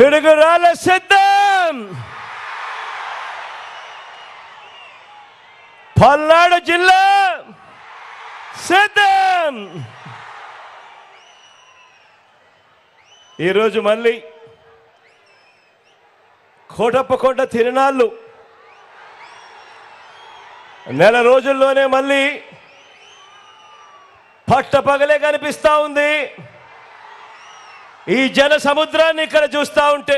పిడుగురాళ్ళ సిద్ధం. పల్నాడు జిల్లా సిద్ధం. ఈరోజు మళ్ళీ కోటప్పకొండ తిరునాళ్ళు నెల రోజుల్లోనే మళ్ళీ పట్టపగలే కనిపిస్తా ఉంది. ఈ జన సముద్రాన్ని ఇక్కడ చూస్తూ ఉంటే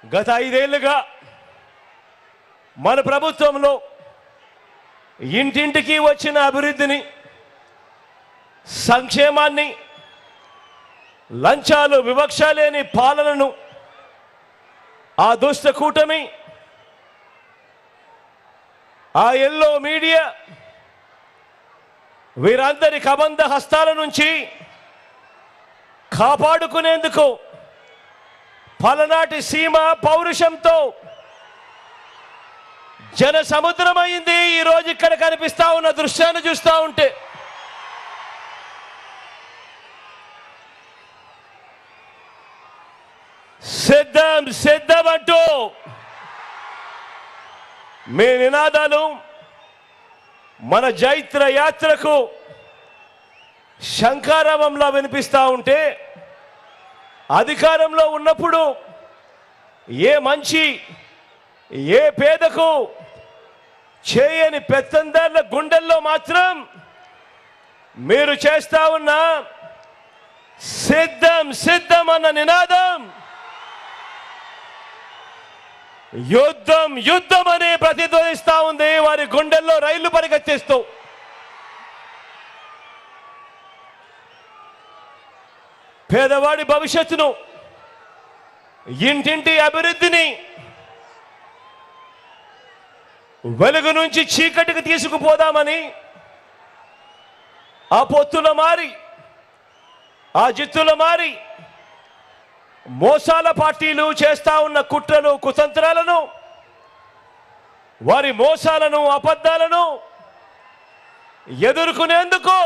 గత 5 ఏళ్లుగా మన ప్రభుత్వంలో ఇంటింటికి వచ్చిన అభివృద్ధిని, సంక్షేమాన్ని, లంచాలు వివక్ష లేని పాలనను ఆ దుష్ట కూటమి, ఆ ఎల్లో మీడియా వీరందరి కబంధ హస్తాల నుంచి కాపాడుకునేందుకు పలనాటి సీమ పౌరుషంతో జన సముద్రమైంది. ఈరోజు ఇక్కడ కనిపిస్తా ఉన్న దృశ్యాన్ని చూస్తూ ఉంటే సిద్ధం సిద్ధం అంటూ మీ నినాదాలు మన జైత్ర యాత్రకు శంఖారావంలో వినిపిస్తూ ఉంటే, అధికారంలో ఉన్నప్పుడు ఏ మంచి ఏ పేదకు చేయని పెత్తందార్ల గుండెల్లో మాత్రం మీరు చేస్తా ఉన్న సిద్ధం సిద్ధం అన్న నినాదం యుద్ధం యుద్ధం అని ప్రతిధ్వనిస్తా ఉంది. వారి గుండెల్లో రైళ్లు పరిగెత్తిస్తూ పేదవాడి భవిష్యత్తును, ఇంటింటి అభివృద్ధిని వెలుగు నుంచి చీకటికి తీసుకుపోదామని ఆ పొత్తుల మారి, ఆ జిత్తుల మారి మోసాల పార్టీలు చేస్తా ఉన్న కుట్రలు కుతంత్రాలను, వారి మోసాలను అబద్ధాలను ఎదుర్కొనేందుకు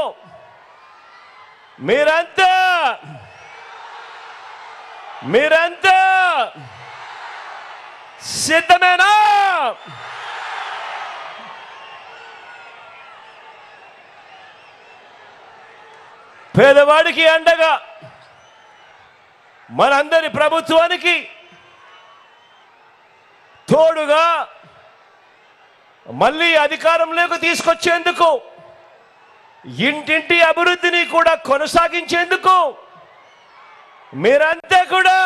మీరంతా సిద్ధమేనా? పేదవాడికి అండగా మనందరి ప్రభుత్వానికి తోడుగా మళ్ళీ అధికారంలోకి తీసుకొచ్చేందుకు, ఇంటింటి అభివృద్ధిని కూడా కొనసాగించేందుకు మీరంతా కూడా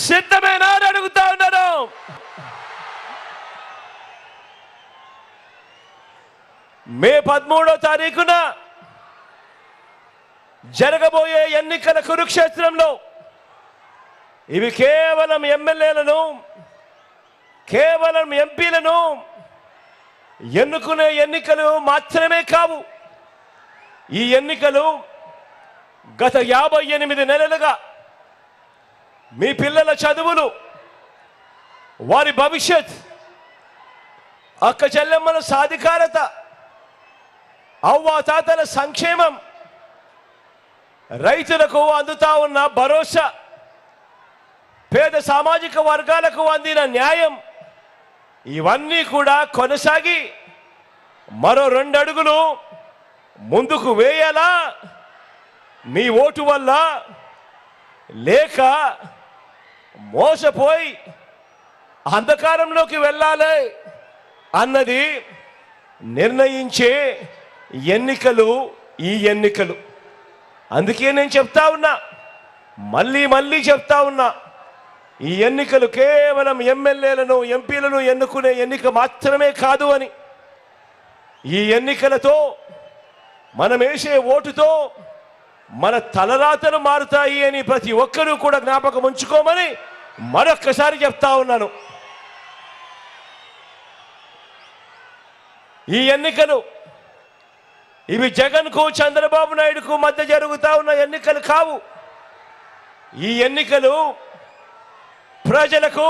సిద్ధమేనా అని అడుగుతా ఉన్నారు. మే 13వ తారీఖున జరగబోయే ఎన్నికల కురుక్షేత్రంలో ఇవి కేవలం ఎమ్మెల్యేలను, కేవలం ఎంపీలను ఎన్నుకునే ఎన్నికలు మాత్రమే కావు. ఈ ఎన్నికలు గత 58 నెలలుగా మీ పిల్లల చదువులు, వారి భవిష్యత్, అక్క చెల్లెమ్మల సాధికారత, అవ్వాతాతల సంక్షేమం, రైతులకు అందుతా ఉన్న భరోసా, పేద సామాజిక వర్గాలకు అందిన న్యాయం, ఇవన్నీ కూడా కొనసాగి మరో 2 అడుగులు ముందుకు వేయాలా? మీ ఓటు వల్ల లేక మోసపోయి అంధకారంలోకి వెళ్ళాలి అన్నది నిర్ణయించే ఎన్నికలు ఈ ఎన్నికలు. అందుకే నేను చెప్తా ఉన్నా, మళ్ళీ చెప్తా ఉన్నా, ఈ ఎన్నికలు కేవలం ఎమ్మెల్యేలను, ఎంపీలను ఎన్నుకునే ఎన్నిక మాత్రమే కాదు అని. ఈ ఎన్నికలతో మనం వేసే ఓటుతో మన తలరాతలు మారుతాయి అని ప్రతి ఒక్కరూ కూడా జ్ఞాపకం ఉంచుకోమని మరొక్కసారి చెప్తా ఉన్నాను. ఈ ఎన్నికలు ఇవి జగన్కు, చంద్రబాబు నాయుడుకు మధ్య జరుగుతా ఉన్న ఎన్నికలు కావు. ఈ ఎన్నికలు ప్రజలకు,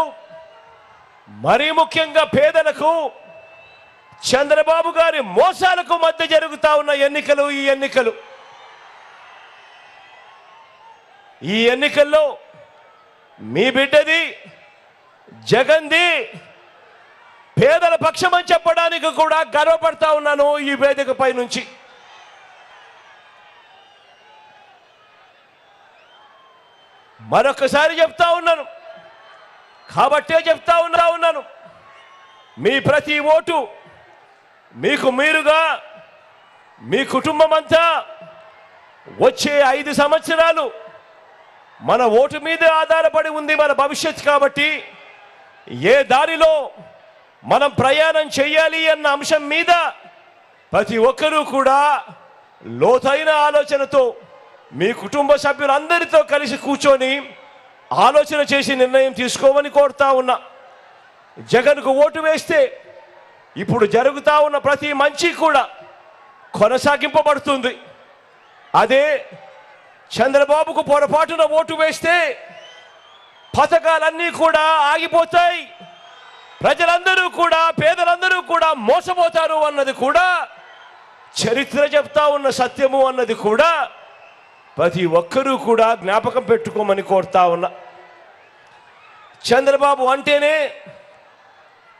మరీ ముఖ్యంగా పేదలకు, చంద్రబాబు గారి మోసాలకు మధ్య జరుగుతా ఉన్న ఎన్నికలు. ఈ ఎన్నికల్లో మీ బిడ్డది జగన్ది పేదల పక్షమని చెప్పడానికి కూడా గర్వపడతా ఉన్నాను ఈ వేదికపై నుంచి. మరొకసారి చెప్తా ఉన్నాను, కాబట్టే చెప్తా ఉన్నాను, మీ ప్రతి ఓటు మీకు మీరుగా మీ కుటుంబం అంతా వచ్చే 5 సంవత్సరాలు మన ఓటు మీద ఆధారపడి ఉంది మన భవిష్యత్తు. కాబట్టి ఏ దారిలో మనం ప్రయాణం చేయాలి అన్న అంశం మీద ప్రతి ఒక్కరూ కూడా లోతైన ఆలోచనతో మీ కుటుంబ సభ్యులందరితో కలిసి కూర్చొని ఆలోచన చేసి నిర్ణయం తీసుకోమని కోరుతా ఉన్నా. జగన్కు ఓటు వేస్తే ఇప్పుడు జరుగుతా ఉన్న ప్రతి మంచి కూడా కొనసాగింపబడుతుంది. అదే చంద్రబాబుకు పొరపాటున ఓటు వేస్తే పథకాలన్నీ కూడా ఆగిపోతాయి, ప్రజలందరూ కూడా పేదలందరూ కూడా మోసపోతారు అన్నది కూడా చరిత్ర చెప్తా ఉన్న సత్యము అన్నది కూడా ప్రతి ఒక్కరూ కూడా జ్ఞాపకం పెట్టుకోమని కోరుతా ఉన్నా. చంద్రబాబు అంటేనే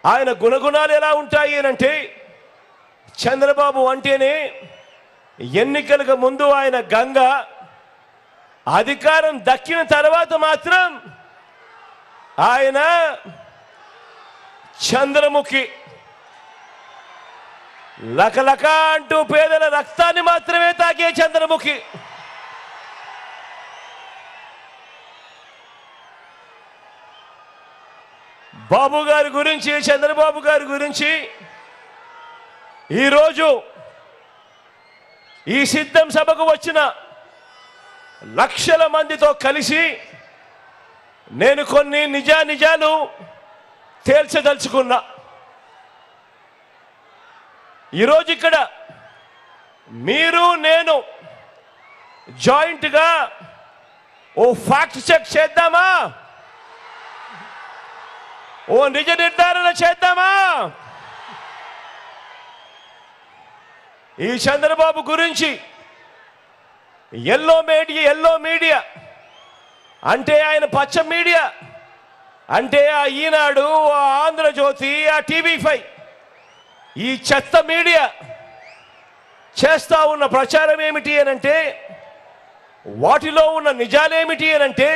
ఆయన గుణగుణాలు ఎలా ఉంటాయి అంటే, చంద్రబాబు అంటేనే ఎన్నికలకు ముందు ఆయన గంగ, అధికారం దక్కిన తర్వాత మాత్రం ఆయన చంద్రముఖి. లకలక అంటూ పేదల రక్తాన్ని మాత్రమే తాగే చంద్రముఖి. బాబు గారి గురించి, చంద్రబాబు గారి గురించి ఈరోజు ఈ సిద్ధం సభకు వచ్చిన లక్షల మందితో కలిసి నేను కొన్ని నిజాలు తేల్చదలుచుకున్నా. ఈరోజు ఇక్కడ మీరు నేను జాయింట్గా ఓ ఫ్యాక్ట్ చెక్ చేద్దామా, ఓ నిజ నిర్ధారణ చేద్దామా? ఈ చంద్రబాబు గురించి ఎల్లో మీడియా అంటే ఆయన పచ్చ మీడియా అంటే ఆ ఈనాడు, ఆ ఆంధ్రజ్యోతి, ఆ టీవీ5 ఈ చెత్త మీడియా చేస్తా ఉన్న ప్రచారం ఏమిటి అనంటే, వాటిలో ఉన్న నిజాలేమిటి అనంటే,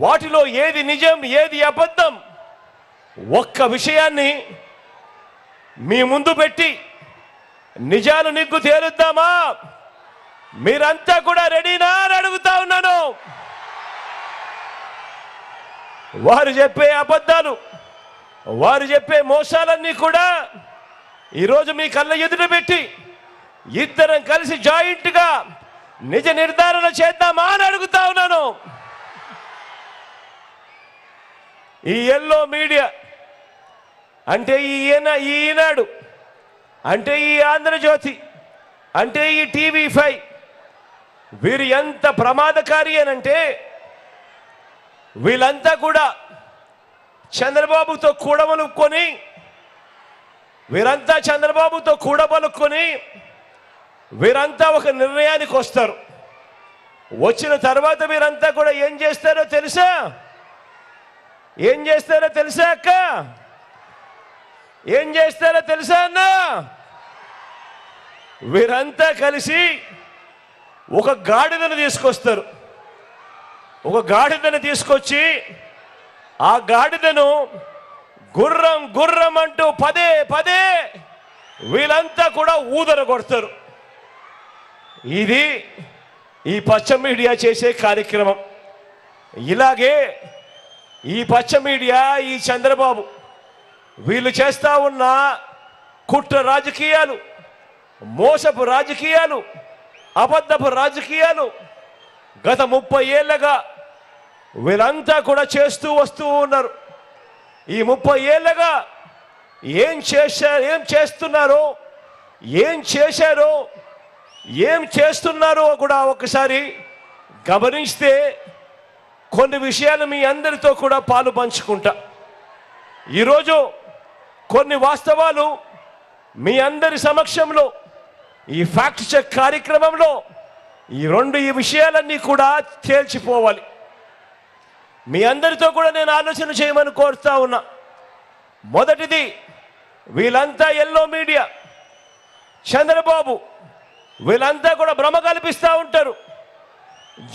వాటిలో ఏది నిజం ఏది అబద్ధం ఒక్క విషయాన్ని మీ ముందు పెట్టి నిజాలు నిగ్గు తేలుద్దామా? మీరంతా కూడా రెడీనా అని అడుగుతా ఉన్నాను. వారు చెప్పే అబద్ధాలు, వారు చెప్పే మోసాలన్నీ కూడా ఈరోజు మీ కళ్ళ ఎదుట పెట్టి ఇద్దరం కలిసి జాయింట్గా నిజ నిర్ధారణ చేద్దామా అని అడుగుతా ఉన్నాను. ఈ ఎల్లో మీడియా అంటే ఈనాడు అంటే ఈ ఆంధ్రజ్యోతి అంటే ఈ టీవీ5 వీరు ఎంత ప్రమాదకారి అనంటే, వీళ్ళంతా కూడా చంద్రబాబుతో కూడబలుక్కొని వీరంతా ఒక నిర్ణయానికి వస్తారు. వచ్చిన తర్వాత వీరంతా కూడా ఏం చేస్తారో తెలుసా అక్క? ఏం చేస్తారో తెలుసా అన్న? వీరంతా కలిసి ఒక గాడిదను తీసుకొస్తారు. ఒక గాడిదను తీసుకొచ్చి ఆ గాడిదను గుర్రం గుర్రం అంటూ పదే వీళ్ళంతా కూడా ఊదర కొడతారు. ఇది ఈ పచ్చ మీడియా చేసే కార్యక్రమం. ఇలాగే ఈ పచ్చ మీడియా, ఈ చంద్రబాబు వీళ్ళు చేస్తా ఉన్న కుట్ర రాజకీయాలు, మోసపు రాజకీయాలు, అబద్ధపు రాజకీయాలు గత 30 ఏళ్ళగా వీళ్ళంతా కూడా చేస్తూ వస్తూ ఉన్నారు. ఈ 30 ఏళ్ళగా ఏం చేస్తున్నారో, ఏం చేస్తున్నారో కూడా ఒకసారి గమనిస్తే కొన్ని విషయాలు మీ అందరితో కూడా పాలు పంచుకుంటా. ఈరోజు కొన్ని వాస్తవాలు మీ అందరి సమక్షంలో ఈ ఫ్యాక్ట్ చెక్ కార్యక్రమంలో ఈ విషయాలన్నీ కూడా తేల్చిపోవాలి. మీ అందరితో కూడా నేను ఆలోచన చేయమని కోరుతా ఉన్నా. మొదటిది, వీళ్ళంతా ఎల్లో మీడియా, చంద్రబాబు, వీళ్ళంతా కూడా భ్రమ కల్పిస్తూ ఉంటారు.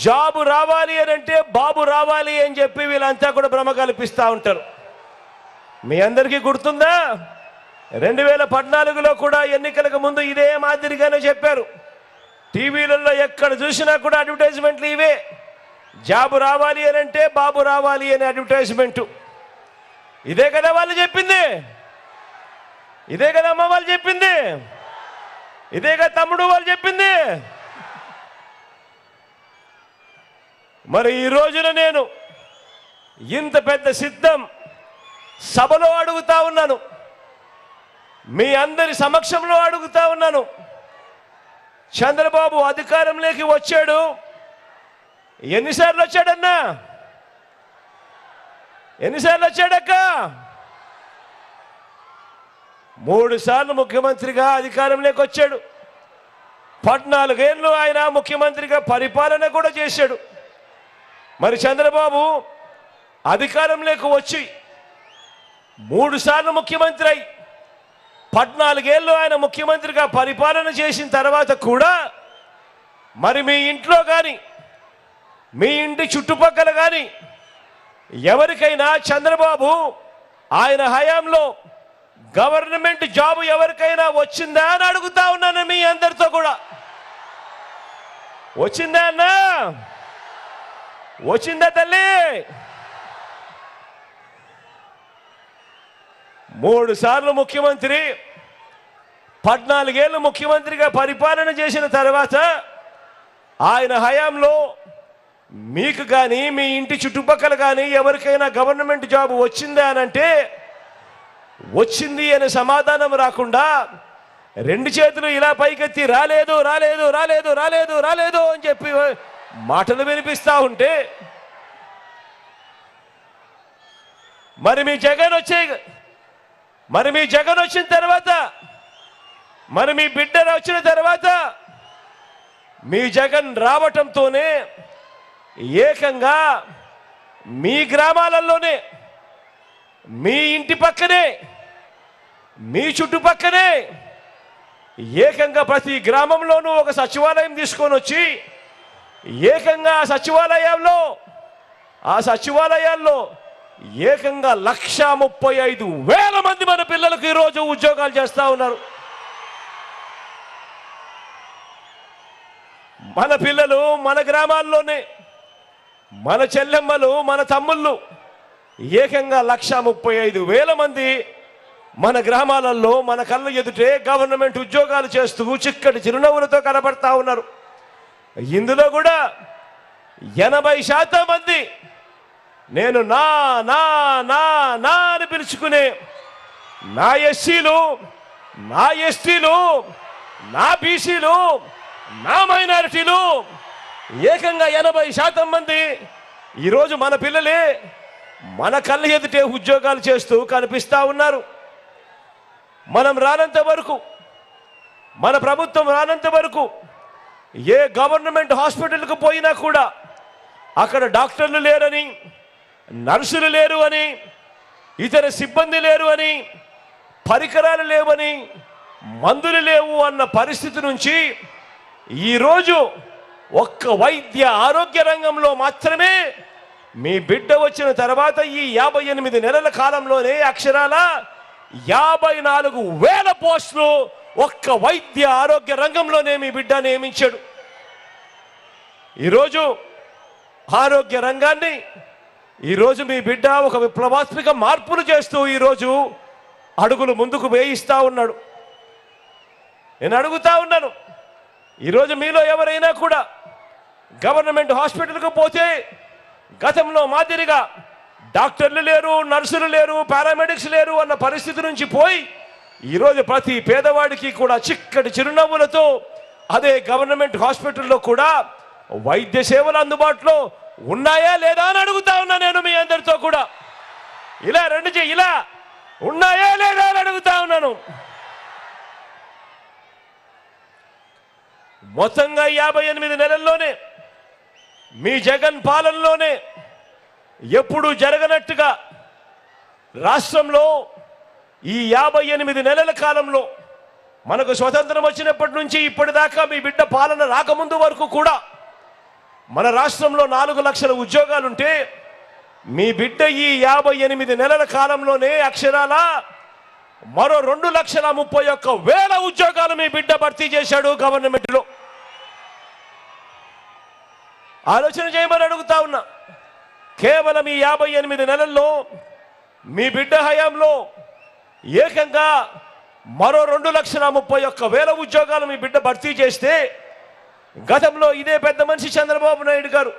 జాబు రావాలి అని అంటే బాబు రావాలి అని చెప్పి వీళ్ళంతా కూడా భ్రమ కల్పిస్తూ ఉంటారు. మీ అందరికీ గుర్తుందా? 2014లో కూడా ఎన్నికలకు ముందు ఇదే మాదిరిగానే చెప్పారు. టీవీలలో ఎక్కడ చూసినా కూడా అడ్వర్టైజ్మెంట్లు ఇవే. జాబు రావాలి అని అంటే బాబు రావాలి అనే అడ్వర్టైజ్మెంటు. ఇదే కదా వాళ్ళు చెప్పింది, ఇదే కదా అమ్మ వాళ్ళు చెప్పింది, ఇదే కదా తమ్ముడు వాళ్ళు చెప్పింది. మరి ఈ రోజున నేను ఇంత పెద్ద సిద్ధం సభలో అడుగుతా ఉన్నాను, మీ అందరి సమక్షంలో అడుగుతా ఉన్నాను. చంద్రబాబు అధికారంలోకి వచ్చాడు, ఎన్నిసార్లు వచ్చాడన్నా? ఎన్నిసార్లు వచ్చాడక్క? 3 సార్లు ముఖ్యమంత్రిగా అధికారంలోకి వచ్చాడు. 14 ఏళ్ళు ఆయన ముఖ్యమంత్రిగా పరిపాలన కూడా చేశాడు. మరి చంద్రబాబు అధికారంలోకి వచ్చి 3 సార్లు ముఖ్యమంత్రి అయి 14 ఏళ్ళు ఆయన ముఖ్యమంత్రిగా పరిపాలన చేసిన తర్వాత కూడా మరి మీ ఇంట్లో కానీ మీ ఇంటి చుట్టుపక్కల కానీ ఎవరికైనా చంద్రబాబు ఆయన హయాంలో గవర్నమెంట్ జాబ్ ఎవరికైనా వచ్చిందా అని అడుగుతా ఉన్నాను మీ అందరితో కూడా. వచ్చిందా అన్నా? వచ్చిందా తల్లి? 3 సార్లు ముఖ్యమంత్రి, 14 ఏళ్ళు ముఖ్యమంత్రిగా పరిపాలన చేసిన తర్వాత ఆయన హయాంలో మీకు కానీ మీ ఇంటి చుట్టుపక్కల కానీ ఎవరికైనా గవర్నమెంట్ జాబ్ వచ్చిందా అని అంటే వచ్చింది అనే సమాధానం రాకుండా 2 చేతులు ఇలా పైకెత్తి రాలేదు రాలేదు రాలేదు రాలేదు రాలేదు అని చెప్పి మాటలు వినిపిస్తా ఉంటే మరి మీ జగన్ వచ్చిన తర్వాత మరి మీ బిడ్డ వచ్చిన తర్వాత మీ జగన్ రావటంతోనే ఏకంగా మీ గ్రామాలలోనే మీ ఇంటి పక్కనే మీ చుట్టుపక్కనే ఏకంగా ప్రతి గ్రామంలోనూ ఒక సచివాలయం తీసుకొని వచ్చి ఏకంగా ఆ సచివాలయాల్లో ఏకంగా 1,35,000 మంది మన పిల్లలకు ఈరోజు ఉద్యోగాలు చేస్తూ ఉన్నారు. మన పిల్లలు మన గ్రామాల్లోనే, మన చెల్లెమ్మలు మన తమ్ముళ్ళు ఏకంగా 1,35,000 మంది మన గ్రామాలలో మన కళ్ళ ఎదుటే గవర్నమెంట్ ఉద్యోగాలు చేస్తూ చిక్కటి చిరునవ్వులతో కనబడతా ఉన్నారు. ఇందులో కూడా 80% మంది నేను నా నా నా నా అని పిలుచుకునే నా ఎస్సీలు, నా ఎస్టీలు, నా బీసీలు, నా మైనారిటీలు ఏకంగా 80% మంది ఈరోజు మన పిల్లలే మన కళ్ళ ఎదుటే ఉద్యోగాలు చేస్తూ కనిపిస్తూ ఉన్నారు. మనం రానంత వరకు, మన ప్రభుత్వం రానంత వరకు ఏ గవర్నమెంట్ హాస్పిటల్కి పోయినా కూడా అక్కడ డాక్టర్లు లేరని, నర్సులు లేరు అని, ఇతర సిబ్బంది లేరు అని, పరికరాలు లేవని, మందులు లేవు అన్న పరిస్థితి నుంచి ఈరోజు ఒక్క వైద్య ఆరోగ్య రంగంలో మాత్రమే మీ బిడ్డ వచ్చిన తర్వాత ఈ 58 నెలల కాలంలోనే అక్షరాల 54,000 పోస్టులు ఒక్క వైద్య ఆరోగ్య రంగంలోనే మీ బిడ్డ నియమించాడు. ఈరోజు ఆరోగ్య రంగాన్ని ఈరోజు మీ బిడ్డ ఒక విప్లవాత్మక మార్పులు చేస్తూ ఈరోజు అడుగులు ముందుకు వేయిస్తూ ఉన్నాడు. నేను అడుగుతా ఉన్నాను, ఈరోజు మీలో ఎవరైనా కూడా గవర్నమెంట్ హాస్పిటల్కు పోతే గతంలో మాదిరిగా డాక్టర్లు లేరు, నర్సులు లేరు, పారామెడిక్స్ లేరు అన్న పరిస్థితి నుంచి పోయి ఈరోజు ప్రతి పేదవాడికి కూడా చిక్కటి చిరునవ్వులతో అదే గవర్నమెంట్ హాస్పిటల్లో కూడా వైద్య సేవలు అందుబాటులో ఉన్నాయా లేదా అని అడుగుతా ఉన్నా నేను మీ అందరితో కూడా. ఇలా ఉన్నాయా లేదా అని అడుగుతా ఉన్నాను. మొత్తంగా 58 నెలల్లోనే మీ జగన్ పాలనలోనే ఎప్పుడు జరగనట్టుగా రాష్ట్రంలో ఈ 58 నెలల కాలంలో మనకు స్వతంత్రం వచ్చినప్పటి నుంచి ఇప్పటిదాకా మీ బిడ్డ పాలన రాకముందు వరకు కూడా మన రాష్ట్రంలో 4 లక్షల ఉద్యోగాలుంటే మీ బిడ్డ ఈ 58 నెలల కాలంలోనే అక్షరాల మరో 2,31,000 ఉద్యోగాలు మీ బిడ్డ భర్తీ చేశాడు గవర్నమెంట్లో. ఆలోచన చేయమని అడుగుతా ఉన్నా. కేవలం ఈ 58 నెలల్లో మీ బిడ్డ హయాంలో ఏకంగా మరో 2,31,000 ఉద్యోగాలు మీ బిడ్డ భర్తీ చేస్తే, గతంలో ఇదే పెద్ద మనిషి చంద్రబాబు నాయుడు గారు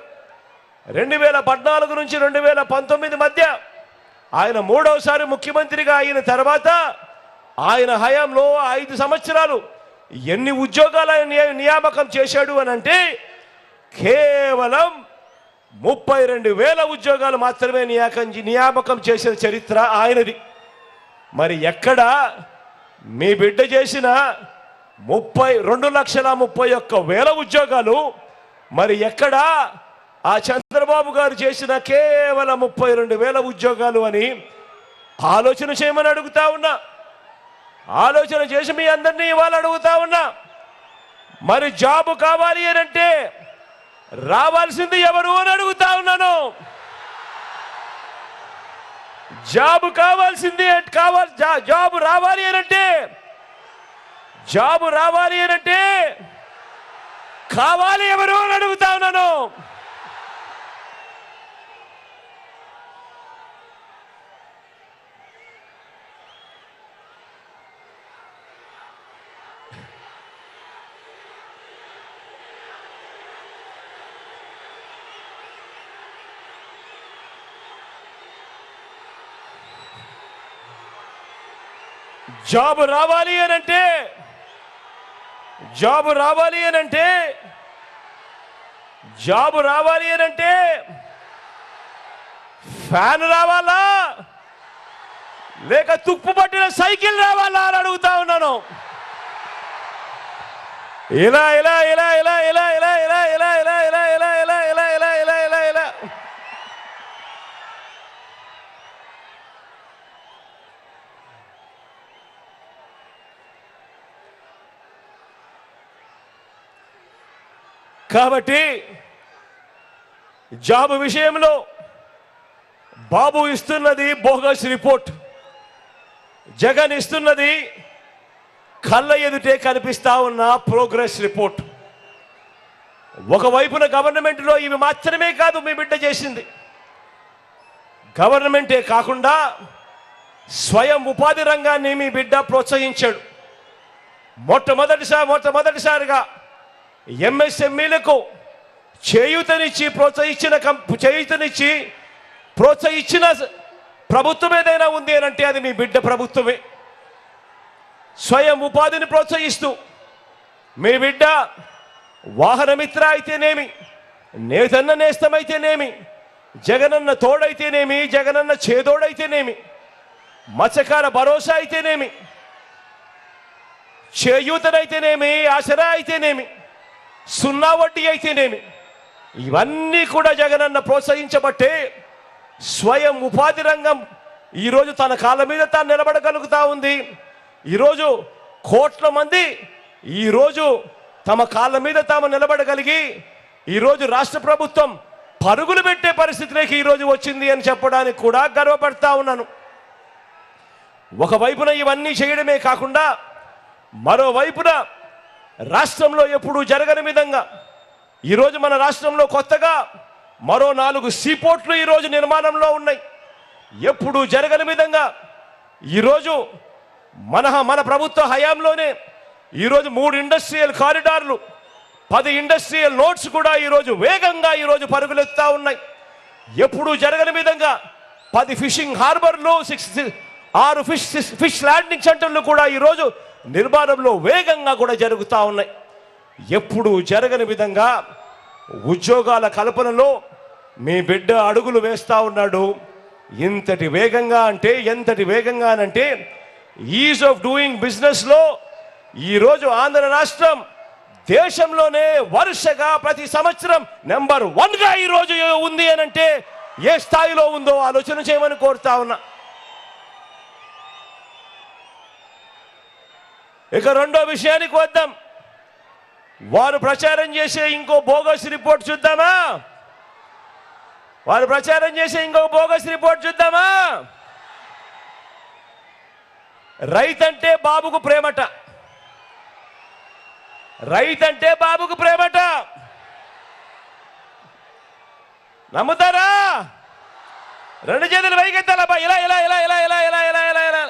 2014 నుంచి 2019 మధ్య ఆయన 3వసారి ముఖ్యమంత్రిగా అయిన తర్వాత ఆయన హయాంలో 5 సంవత్సరాలు ఎన్ని ఉద్యోగాలు నియామకం చేశాడు అని అంటే కేవలం 32,000 ఉద్యోగాలు మాత్రమే నియామకం చేసిన చరిత్ర ఆయనది. మరి ఎక్కడ మీ బిడ్డ చేసిన 2,31,000 ఉద్యోగాలు, మరి ఎక్కడ ఆ చంద్రబాబు గారు చేసిన కేవలం 32,000 ఉద్యోగాలు అని ఆలోచన చేయమని అడుగుతా ఉన్నా. ఆలోచన చేసి మీ అందరినీ ఇవాళ అడుగుతా ఉన్నా. మరి జాబు కావాలి అని అంటే రావాల్సింది ఎవరు అని అడుగుతా ఉన్నాను. జాబు కావాల్సింది జాబు రావాలి అని అంటే కావాలి ఎవరు అని అడుగుతా ఉన్నాను. జాబు రావాలి అని అంటే ఫ్యాన్ రావాలా లేక తుప్పు పట్టిన సైకిల్ రావాలా అని అడుగుతా ఉన్నాను. ఇలా ఇలా ఇలా ఇలా ఇలా ఇలా ఇలా ఇలా ఇలా ఇలా ఇలా ఇలా ఇలా ఇలా ఇలా ఇలా ఇలా కాబట్టి జాబు విషయంలో బాబు ఇస్తున్నది బోగస్ రిపోర్ట్, జగన్ ఇస్తున్నది కళ్ళ ఎదుటే కనిపిస్తా ఉన్న ప్రోగ్రెస్ రిపోర్ట్. ఒకవైపున గవర్నమెంట్లో ఇవి మాత్రమే కాదు మీ బిడ్డ చేసింది. గవర్నమెంటే కాకుండా స్వయం ఉపాధి రంగాన్ని మీ బిడ్డ ప్రోత్సహించాడు. మొట్టమొదటిసారిగా ఎంఎస్ఎంఈలకు చేయూతనిచ్చి ప్రోత్సహించిన ప్రభుత్వం ఏదైనా ఉంది అని అంటే అది మీ బిడ్డ ప్రభుత్వమే. స్వయం ఉపాధిని ప్రోత్సహిస్తూ మీ బిడ్డ వాహనమిత్ర అయితేనేమి, నేతన్న నేస్తమైతేనేమి, జగనన్న తోడైతేనేమి, జగనన్న చేదోడైతేనేమి, మత్స్యకార భరోసా అయితేనేమి, చేయూతనైతేనేమి, ఆసరా అయితేనేమి, 0 వడ్డీ అయితేనేమి, ఇవన్నీ కూడా జగనన్న ప్రోత్సహించబట్టే స్వయం ఉపాధి రంగం ఈరోజు తన కాళ్ళ మీద తాను నిలబడగలుగుతా ఉంది. ఈరోజు కోట్ల మంది ఈరోజు తమ కాళ్ళ మీద తాము నిలబడగలిగి ఈరోజు రాష్ట్ర ప్రభుత్వం పరుగులు పెట్టే పరిస్థితిలోకి ఈరోజు వచ్చింది అని చెప్పడానికి కూడా గర్వపడతా ఉన్నాను. ఒకవైపున ఇవన్నీ చేయడమే కాకుండా మరోవైపున రాష్ట్రంలో ఎప్పుడూ జరగని విధంగా ఈరోజు మన రాష్ట్రంలో కొత్తగా మరో 4 సీపోర్ట్లు ఈరోజు నిర్మాణంలో ఉన్నాయి. ఎప్పుడూ జరగని విధంగా ఈరోజు మన ప్రభుత్వ హయాంలోనే ఈరోజు 3 ఇండస్ట్రియల్ కారిడార్లు, 10 ఇండస్ట్రియల్ నోట్స్ కూడా ఈరోజు వేగంగా ఈరోజు పరుగులెత్తా ఉన్నాయి. ఎప్పుడూ జరగని విధంగా 10 ఫిషింగ్ హార్బర్లు, 6 ఫిష్ ల్యాండింగ్ సెంటర్లు కూడా ఈరోజు నిర్మాణంలో వేగంగా కూడా జరుగుతూ ఉన్నాయి. ఎప్పుడూ జరగని విధంగా ఉద్యోగాల కల్పనలో మీ బిడ్డ అడుగులు వేస్తూ ఉన్నాడు. ఎంతటి వేగంగా అంటే ఈజ్ ఆఫ్ డూయింగ్ బిజినెస్లో ఈరోజు ఆంధ్ర రాష్ట్రం దేశంలోనే వరుసగా ప్రతి సంవత్సరం నెంబర్ 1గా ఈరోజు ఉంది అని అంటే ఏ స్థాయిలో ఉందో ఆలోచన చేయమని కోరుతా ఉన్నా. ఇక రెండో విషయానికి వద్దాం. వారు ప్రచారం చేసే ఇంకో బోగస్ రిపోర్ట్ చూద్దామా? వారు ప్రచారం చేసే ఇంకో బోగస్ రిపోర్ట్ చూద్దామా? రైతంటే బాబుకు ప్రేమట, రైతంటే బాబుకు ప్రేమట. నమ్ముతారా? రెండు చేతులు పైకెత్తాలబ్బా, ఇలా ఇలా ఇలా ఇలా ఇలా ఇలా ఇలా ఇలా ఇలా.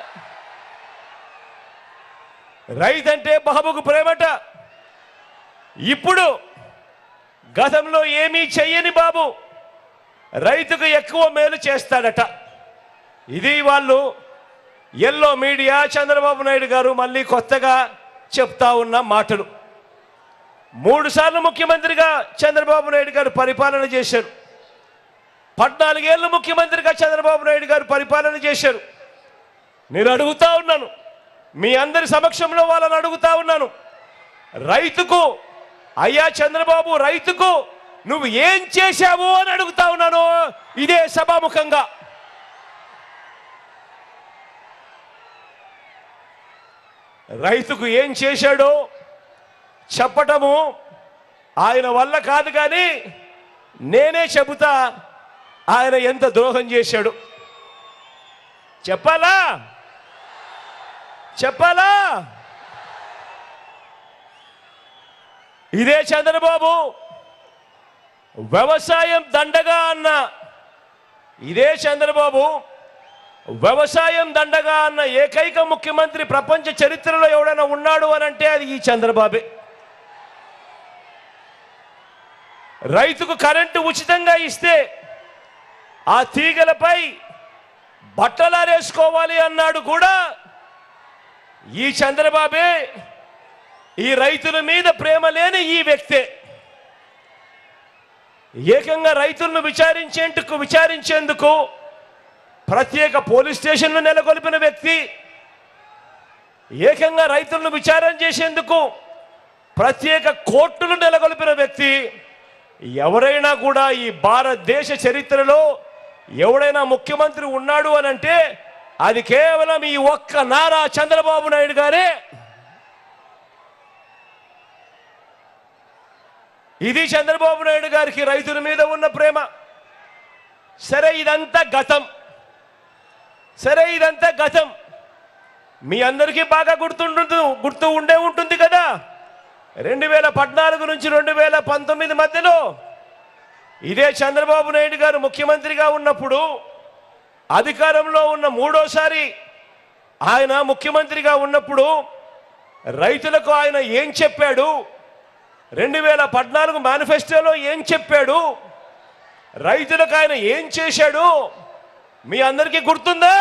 రైతంటే బాబుకు ప్రేమట. ఇప్పుడు గతంలో ఏమీ చెయ్యని బాబు రైతుకు ఎక్కువ మేలు చేస్తాడట. ఇది వాళ్ళు ఎల్లో మీడియా చంద్రబాబు నాయుడు గారు మళ్ళీ కొత్తగా చెప్తా ఉన్న మాటలు. 3 సార్లు ముఖ్యమంత్రిగా చంద్రబాబు నాయుడు గారు పరిపాలన చేశారు. 14 ఏళ్ళు ముఖ్యమంత్రిగా చంద్రబాబు నాయుడు గారు పరిపాలన చేశారు. నేను అడుగుతా ఉన్నాను, మీ అందరి సమక్షంలో వాళ్ళని అడుగుతా ఉన్నాను, రైతుకు అయ్యా చంద్రబాబు, రైతుకు నువ్వు ఏం చేశావు అని అడుగుతా ఉన్నాను ఇదే సభాముఖంగా. రైతుకు ఏం చేశాడో చెప్పటము ఆయన వల్ల కాదు, కానీ నేనే చెబుతా ఆయన ఎంత ద్రోహం చేశాడు. చెప్పాలా? చెప్పాలా? ఇదే చంద్రబాబు వ్యవసాయం దండగా అన్న, ఇదే చంద్రబాబు వ్యవసాయం దండగా అన్న ఏకైక ముఖ్యమంత్రి ప్రపంచ చరిత్రలో ఎవడైనా ఉన్నాడు అని అంటే అది ఈ చంద్రబాబే. రైతుకు కరెంటు ఉచితంగా ఇస్తే ఆ తీగలపై బట్టలారేసుకోవాలి అన్నాడు కూడా ఈ చంద్రబాబే. ఈ రైతుల మీద ప్రేమ లేని ఈ వ్యక్తే ఏకంగా రైతులను విచారించేందుకు ప్రత్యేక పోలీస్ స్టేషన్లు నెలకొల్పిన వ్యక్తి, ఏకంగా రైతులను విచారణ చేసేందుకు ప్రత్యేక కోర్టులు నెలకొల్పిన వ్యక్తి. ఎవరైనా కూడా ఈ భారతదేశ చరిత్రలో ఎవడైనా ముఖ్యమంత్రి ఉన్నాడు అని అంటే అది కేవలం ఈ ఒక్క నారా చంద్రబాబు నాయుడు గారే. ఇది చంద్రబాబు నాయుడు గారికి రైతుల మీద ఉన్న ప్రేమ. సరే ఇదంతా గతం, సరే ఇదంతా గతం. మీ అందరికీ బాగా గుర్తు ఉండే ఉంటుంది కదా, 2014 నుంచి 2019 మధ్యలో ఇదే చంద్రబాబు నాయుడు గారు ముఖ్యమంత్రిగా ఉన్నప్పుడు, అధికారంలో ఉన్న 3వసారి ఆయన ముఖ్యమంత్రిగా ఉన్నప్పుడు రైతులకు ఆయన ఏం చెప్పాడు, 2014 మేనిఫెస్టోలో ఏం చెప్పాడు, రైతులకు ఆయన ఏం చేశాడు మీ అందరికీ గుర్తుందా?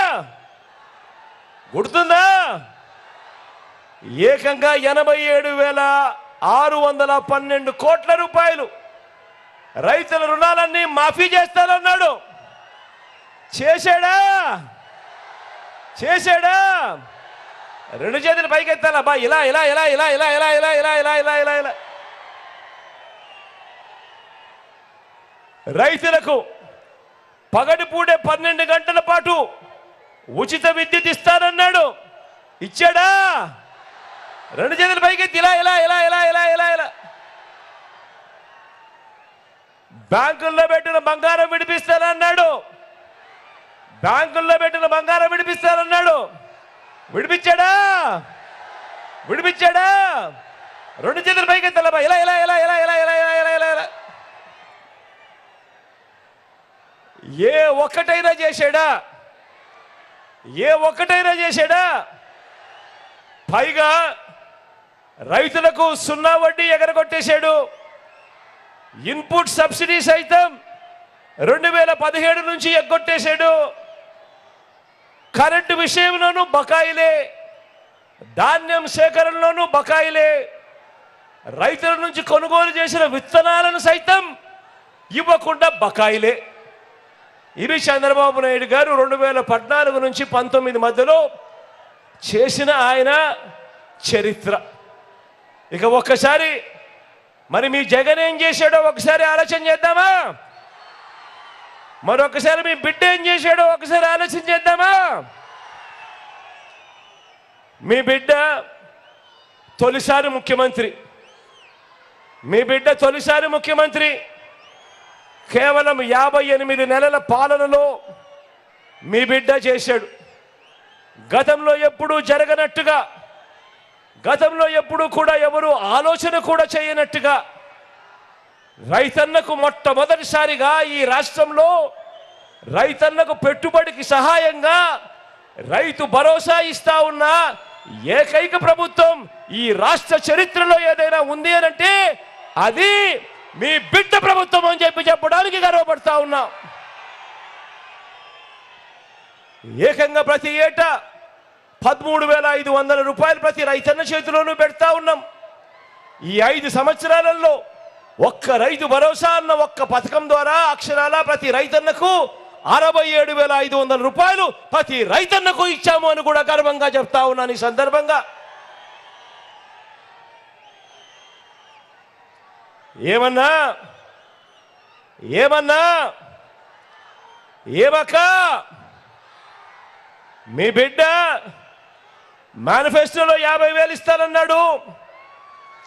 గుర్తుందా? ఏకంగా 87,612 కోట్ల రూపాయలు రైతుల రుణాలన్నీ మాఫీ చేస్తానన్నాడు. చేశాడా? చేశాడా? రెండు చేతులు పైకెత్తాలా బా, ఇలా ఇలా ఇలా ఇలా ఇలా ఇలా ఇలా ఇలా ఇలా ఇలా ఇలా ఇలా. రైతులకు పగటిపూటే 12 గంటల పాటు ఉచిత విద్యుత్ ఇస్తానన్నాడు. ఇచ్చాడా? రెండు చేతులు పైకెత్తి ఇలా ఇలా ఇలా ఇలా ఇలా ఇలా ఇలా. బ్యాంకుల్లో పెట్టిన బంగారం విడిపిస్తానన్నాడు. బ్యాంకుల్లో పెట్టిన బంగారం విడిపిస్తానన్నాడు. విడిపించాడా? విడిపించాడా? రెండు చేతులు పైకెత్తాలబ్బా, ఇలా ఇలా ఇలా ఇలా ఇలా ఇలా ఇలా ఇలా ఇలా ఇలా. ఏ ఒక్కటైనా చేశాడా? ఏ ఒక్కటైనా చేశాడా? పైగా రైతులకు 0 వడ్డీ ఎగరగొట్టేశాడు. ఇన్పుట్ సబ్సిడీ సైతం 2017 నుంచి ఎగ్గొట్టేశాడు. కరెంటు విషయంలోనూ బకాయిలే, ధాన్యం సేకరణలోనూ బకాయిలే, రైతుల నుంచి కొనుగోలు చేసిన విత్తనాలను సైతం ఇవ్వకుండా బకాయిలే. ఇవి చంద్రబాబు నాయుడు గారు 2014 నుంచి 19 మధ్యలో చేసిన ఆయన చరిత్ర. ఇక ఒక్కసారి మరి మీ జగన్ ఏం చేశాడో ఒకసారి ఆలోచన చేద్దామా? మరొకసారి మీ బిడ్డ ఏం చేశాడో ఒకసారి ఆలోచన చేద్దామా? మీ బిడ్డ తొలిసారి ముఖ్యమంత్రి, మీ బిడ్డ తొలిసారి ముఖ్యమంత్రి. కేవలం 58 నెలల పాలనలో మీ బిడ్డ చేశాడు. గతంలో ఎప్పుడూ జరగనట్టుగా, గతంలో ఎప్పుడూ కూడా ఎవరు ఆలోచన కూడా చేయనట్టుగా రైతన్నకు మొట్టమొదటిసారిగా ఈ రాష్ట్రంలో రైతన్నకు పెట్టుబడికి సహాయంగా రైతు భరోసా ఇస్తా ఉన్న ఏకైక ప్రభుత్వం ఈ రాష్ట్ర చరిత్రలో ఏదైనా ఉంది అనంటే అది మీ బిడ్డ ప్రభుత్వం అని చెప్పడానికి గర్వపడతా ఉన్నాం. ఏకంగా ప్రతి ఏటా 13,500 రూపాయలు ప్రతి రైతన్న చేతిలోనూ పెడతా ఉన్నాం. ఈ 5 సంవత్సరాలలో ఒక్క రైతు భరోసా అన్న ఒక్క పథకం ద్వారా అక్షరాల ప్రతి రైతన్నకు 67,500 రూపాయలు ప్రతి రైతన్నకు ఇచ్చాము అని కూడా గర్వంగా చెప్తా ఉన్నాను. ఈ సందర్భంగా ఏమన్నా ఏమక్క మీ బిడ్డ మేనిఫెస్టోలో 50,000 ఇస్తానన్నాడు.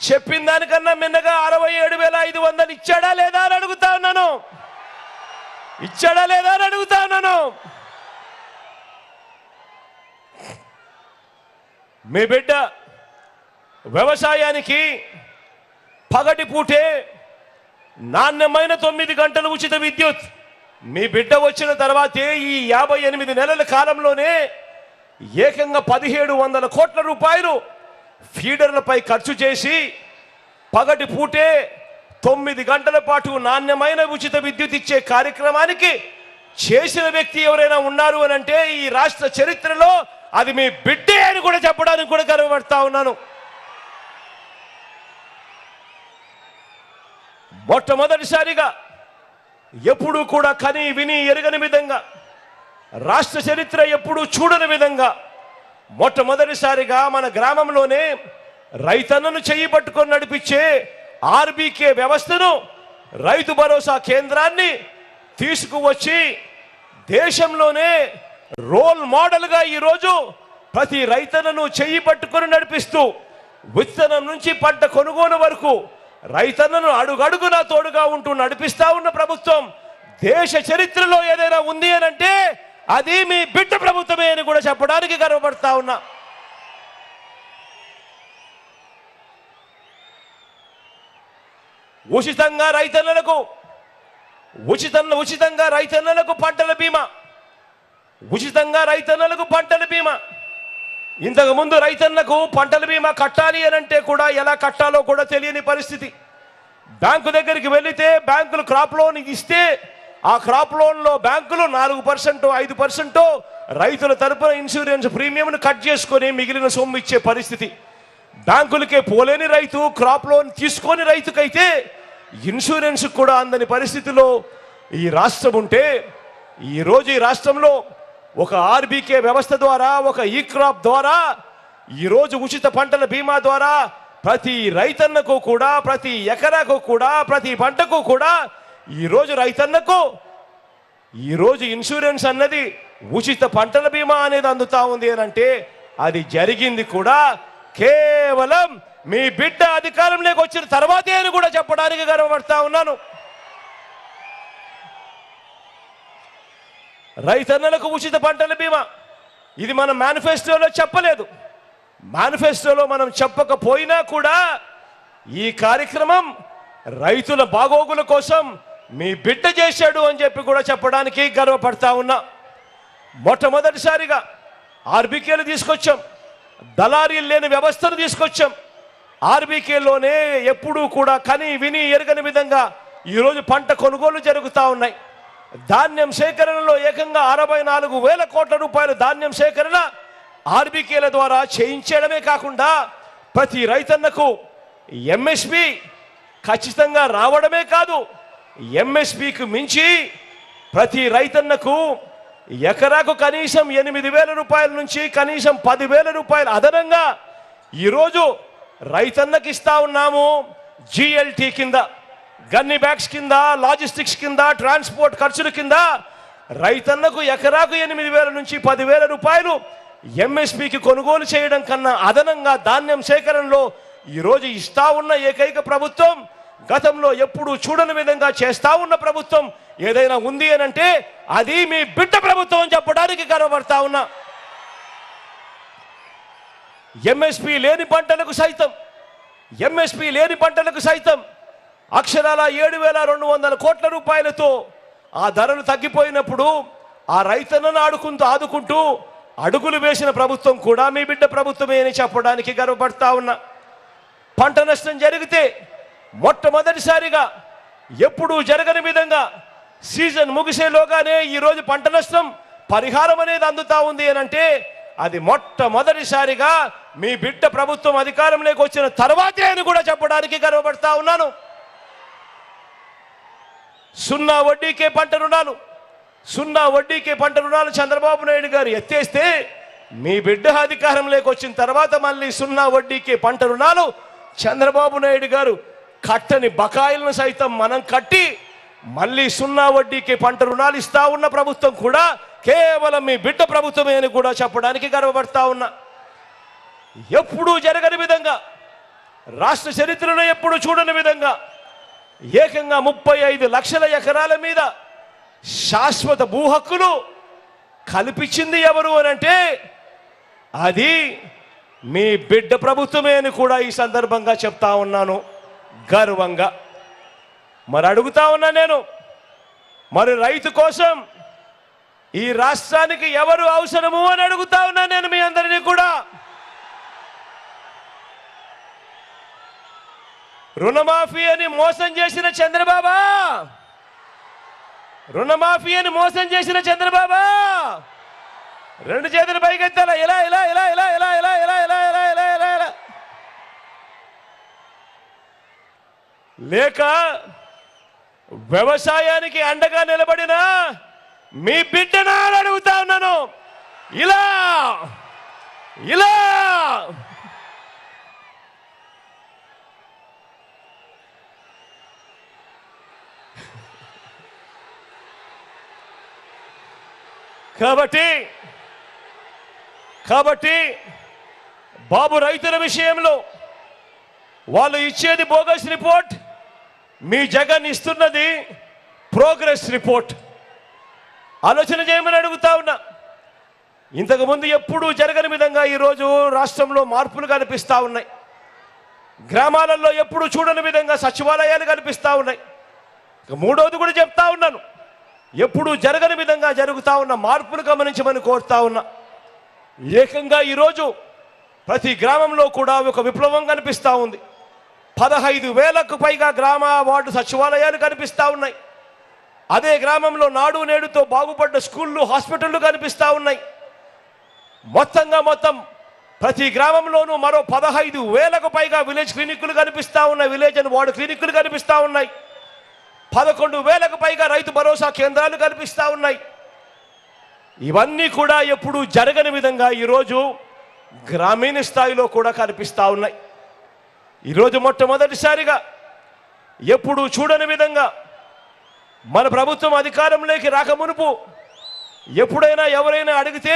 చెప్పిన దానికన్నా మిన్నగా 67,500 ఇచ్చాడా లేదా అని అడుగుతా ఉన్నాను. ఇచ్చాడా లేదా అని అడుగుతా ఉన్నాను. మీ బిడ్డ వ్యవసాయానికి పగటి పూటే నాణ్యమైన 9 గంటలు ఉచిత విద్యుత్ మీ బిడ్డ వచ్చిన తర్వాతే ఈ 58 నెలల కాలంలోనే ఏకంగా 1,700 కోట్ల రూపాయలు ఫీడర్లపై ఖర్చు చేసి పగటి పూటే 9 గంటల పాటు నాణ్యమైన ఉచిత విద్యుత్ ఇచ్చే కార్యక్రమానికి చేసిన వ్యక్తి ఎవరైనా ఉన్నారు అని అంటే ఈ రాష్ట్ర చరిత్రలో అది మీ బిడ్డే అని కూడా చెప్పడానికి కూడా గర్వపడతా ఉన్నాను. మొట్టమొదటిసారిగా ఎప్పుడూ కూడా కని విని ఎరగని విధంగా రాష్ట్ర చరిత్ర ఎప్పుడూ చూడని విధంగా మొట్టమొదటిసారిగా మన గ్రామంలోనే రైతన్నను చెయ్యి పట్టుకొని నడిపించే ఆర్బీకే వ్యవస్థను, రైతు భరోసా కేంద్రాన్ని తీసుకువచ్చి దేశంలోనే రోల్ మోడల్గా ఈరోజు ప్రతి రైతన్నను చెయ్యి పట్టుకొని నడిపిస్తూ విత్తనం నుంచి పంట కొనుగోలు వరకు రైతన్నను అడుగడుగునా తోడుగా ఉంటూ నడిపిస్తా ఉన్న ప్రభుత్వం దేశ చరిత్రలో ఏదైనా ఉంది అని అంటే అది మీ బిడ్డ ప్రభుత్వమే అని కూడా చెప్పడానికి గర్వపడతా ఉన్నా. ఉచితంగా రైతన్నలకు పంటల బీమా, ఉచితంగా రైతన్నలకు పంటల బీమా. ఇంతకు ముందు రైతన్నకు పంటల బీమా కట్టాలి అని అంటే కూడా ఎలా కట్టాలో కూడా తెలియని పరిస్థితి. బ్యాంకు దగ్గరికి వెళితే బ్యాంకులు క్రాప్ లోన్ ఇస్తే ఆ క్రాప్ లోన్లో బ్యాంకులు 4%, 5% రైతుల తరపున ఇన్సూరెన్స్ ప్రీమియంను కట్ చేసుకొని మిగిలిన సొమ్ము ఇచ్చే పరిస్థితి. బ్యాంకులకే పోలేని రైతు క్రాప్ లోన్ తీసుకొని రైతుకైతే ఇన్సూరెన్స్ కూడా అందని పరిస్థితిలో ఈ రాష్ట్రం ఉంటే ఈరోజు ఈ రాష్ట్రంలో ఒక ఆర్బీకే వ్యవస్థ ద్వారా, ఒక ఈ క్రాప్ ద్వారా ఈరోజు ఉచిత పంటల బీమా ద్వారా ప్రతి రైతన్నకు కూడా, ప్రతి ఎకరాకు కూడా, ప్రతి పంటకు కూడా ఈరోజు రైతన్నకు ఈరోజు ఇన్సూరెన్స్ అన్నది ఉచిత పంటల బీమా అనేది అందుతా ఉంది అని అంటే అది జరిగింది కూడా కేవలం మీ బిడ్డ అధికారంలోకి వచ్చిన తర్వాతే అని కూడా చెప్పడానికి గర్వపడతా ఉన్నాను. రైతన్నలకు ఉచిత పంటల బీమా ఇది మన మేనిఫెస్టోలో చెప్పలేదు. మేనిఫెస్టోలో మనం చెప్పకపోయినా కూడా ఈ కార్యక్రమం రైతుల బాగోగుల కోసం మీ బిడ్డ చేశాడు అని చెప్పి కూడా చెప్పడానికి గర్వపడతా ఉన్నా. మొట్టమొదటిసారిగా ఆర్బీకేలు తీసుకొచ్చాం, దళారీలు లేని వ్యవస్థను తీసుకొచ్చాం. ఆర్బీకేలోనే ఎప్పుడూ కూడా కని విని ఎరగని విధంగా ఈరోజు పంట కొనుగోలు జరుగుతూ ఉన్నాయి. ధాన్యం సేకరణలో ఏకంగా 64,000 కోట్ల రూపాయలు ధాన్యం సేకరణ ఆర్బీకేల ద్వారా చేయించడమే కాకుండా ప్రతి రైతన్నకు ఎంఎస్పి ఖచ్చితంగా రావడమే కాదు, ఎంఎస్పికి మించి ప్రతి రైతన్నకు ఎకరాకు కనీసం 8,000 రూపాయల నుంచి కనీసం 10,000 రూపాయలు అదనంగా ఈరోజు రైతన్నకి ఇస్తా ఉన్నాము. జిఎల్టీ కింద, గన్ని బ్యాగ్స్ కింద, లాజిస్టిక్స్ కింద, ట్రాన్స్పోర్ట్ ఖర్చుల కింద రైతన్నకు ఎకరాకు 8,000 నుంచి 10,000 రూపాయలు ఎంఎస్పికి కొనుగోలు చేయడం కన్నా అదనంగా ధాన్యం సేకరణలో ఈరోజు ఇస్తా ఉన్న ఏకైక ప్రభుత్వం, గతంలో ఎప్పుడు చూడని విధంగా చేస్తా ఉన్న ప్రభుత్వం ఏదైనా ఉంది అని అంటే అది మీ బిడ్డ ప్రభుత్వం అని చెప్పడానికి గర్వపడతా ఉన్నా. ఎంఎస్పి లేని పంటలకు సైతం అక్షరాల 7,200 కోట్ల రూపాయలతో ఆ ధరలు తగ్గిపోయినప్పుడు ఆ రైతన్నను ఆదుకుంటూ అడుగులు వేసిన ప్రభుత్వం కూడా మీ బిడ్డ ప్రభుత్వమే అని చెప్పడానికి గర్వపడతా ఉన్నా. పంట నష్టం జరిగితే మొట్టమొదటిసారిగా ఎప్పుడూ జరగని విధంగా సీజన్ ముగిసేలోగానే ఈరోజు పంట నష్టం పరిహారం అనేది అందుతా ఉంది అని అంటే అది మొట్టమొదటిసారిగా మీ బిడ్డ ప్రభుత్వం అధికారంలోకి వచ్చిన తర్వాతే అని కూడా చెప్పడానికి గర్వపడతా ఉన్నాను. 0 వడ్డీకే పంట రుణాలు చంద్రబాబు నాయుడు గారు ఎత్తేస్తే మీ బిడ్డ అధికారంలోకి వచ్చిన తర్వాత మళ్ళీ 0 వడ్డీకే పంట రుణాలు చంద్రబాబు నాయుడు గారు కట్టని బకాయిలను సైతం మనం కట్టి మళ్ళీ 0 వడ్డీకే పంట రుణాలు ఇస్తా ఉన్న ప్రభుత్వం కూడా కేవలం మీ బిడ్డ ప్రభుత్వమే అని కూడా చెప్పడానికి గర్వపడతా ఉన్నా. ఎప్పుడూ జరగని విధంగా, రాష్ట్ర చరిత్రలో ఎప్పుడు చూడని విధంగా ఏకంగా 35 లక్షల ఎకరాల మీద శాశ్వత భూ హక్కులు కల్పించింది ఎవరు అని అంటే అది మీ బిడ్డ ప్రభుత్వమే అని కూడా ఈ సందర్భంగా చెప్తా ఉన్నాను గర్వంగా. మరి అడుగుతా ఉన్నా నేను, మరి రైతు కోసం ఈ రాష్ట్రానికి ఎవరు అవసరము అని అడుగుతా ఉన్నా నేను మీ అందరినీ కూడా. రుణమాఫీ అని మోసం చేసిన చంద్రబాబా, రెండు చేతులు పైకెత్తాల, ఇలా ఇలా ఇలా ఇలా ఇలా ఇలా ఇలా ఇలా ఇలా ఇలా ఇలా ఇలా లేక వ్యవసాయానికి అండగా నిలబడిన మీ బిడ్డను అడుగుతా ఉన్నాను, ఇలా ఇలా కాబట్టి బాబు రైతుల విషయంలో వాళ్ళు ఇచ్చేది బోగస్ రిపోర్ట్, మీ జగన్ ఇస్తున్నది ప్రోగ్రెస్ రిపోర్ట్. ఆలోచన చేయమని అడుగుతా ఉన్నా. ఇంతకుముందు ఎప్పుడూ జరగని విధంగా ఈరోజు రాష్ట్రంలో మార్పులు కనిపిస్తూ ఉన్నాయి. గ్రామాలలో ఎప్పుడు చూడని విధంగా సచివాలయాలు కనిపిస్తూ ఉన్నాయి. మూడోది కూడా చెప్తా ఉన్నాను, ఎప్పుడు జరగని విధంగా జరుగుతూ ఉన్న మార్పులు గమనించమని కోరుతా ఉన్నా. ఏకంగా ఈరోజు ప్రతి గ్రామంలో కూడా ఒక విప్లవం కనిపిస్తూ ఉంది. 15,000కు పైగా గ్రామ వార్డు సచివాలయాలు కనిపిస్తూ ఉన్నాయి. అదే గ్రామంలో నాడు నేడుతో బాగుపడ్డ స్కూళ్ళు, హాస్పిటళ్ళు కనిపిస్తూ ఉన్నాయి. మొత్తం ప్రతి గ్రామంలోనూ మరో 15,000కు పైగా విలేజ్ క్లినిక్లు కనిపిస్తూ ఉన్నాయి. విలేజ్ అండ్ వార్డు క్లినిక్లు కనిపిస్తూ ఉన్నాయి. 11,000కు పైగా రైతు భరోసా కేంద్రాలు కనిపిస్తూ ఉన్నాయి. ఇవన్నీ కూడా ఎప్పుడు జరగని విధంగా ఈరోజు గ్రామీణ స్థాయిలో కూడా కనిపిస్తూ ఉన్నాయి. ఈరోజు మొట్టమొదటిసారిగా ఎప్పుడు చూడని విధంగా మన ప్రభుత్వం అధికారంలోకి రాకమునుపు ఎప్పుడైనా ఎవరైనా అడిగితే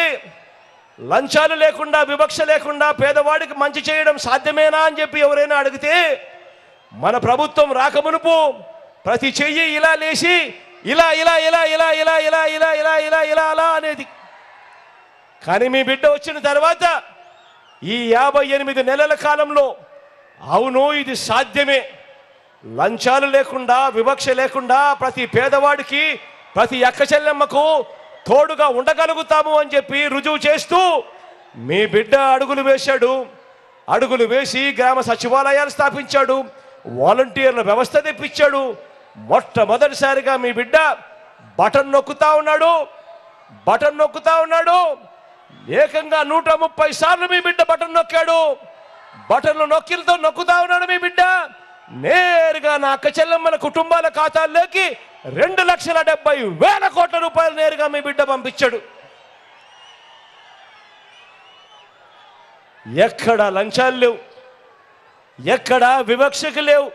లంచాలు లేకుండా, వివక్ష లేకుండా పేదవాడికి మంచి చేయడం సాధ్యమేనా అని చెప్పి ఎవరైనా అడిగితే మన ప్రభుత్వం రాకమునుపు ప్రతి చెయ్యి ఇలా లేచి ఇలా ఇలా ఇలా ఇలా ఇలా ఇలా ఇలా ఇలా ఇలా ఇలా అలా అనేది. కానీ మీ బిడ్డ వచ్చిన తర్వాత ఈ 58 నెలల కాలంలో అవును ఇది సాధ్యమే, లంచాలు లేకుండా, వివక్ష లేకుండా ప్రతి పేదవాడికి, ప్రతి అక్క చెల్లెమ్మకు తోడుగా ఉండగలుగుతాము అని చెప్పి రుజువు చేస్తూ మీ బిడ్డ అడుగులు వేశాడు. అడుగులు వేసి గ్రామ సచివాలయాలు స్థాపించాడు, వాలంటీర్ల వ్యవస్థ తెప్పించాడు. మొట్టమొదటిసారిగా మీ బిడ్డ బటన్ నొక్కుతా ఉన్నాడు. ఏకంగా 130 సార్లు మీ బిడ్డ బటన్ నొక్కాడు. బటన్లు నొక్కుతా ఉన్నాడు మీ బిడ్డ. నేరుగా నా అక్క చెల్లెమ్మల కుటుంబాల ఖాతాల్లోకి 2,70,000 కోట్ల రూపాయలు నేరుగా మీ బిడ్డ పంపించాడు. ఎక్కడ లంచాలు లేవు, ఎక్కడ వివక్షకు లేవు,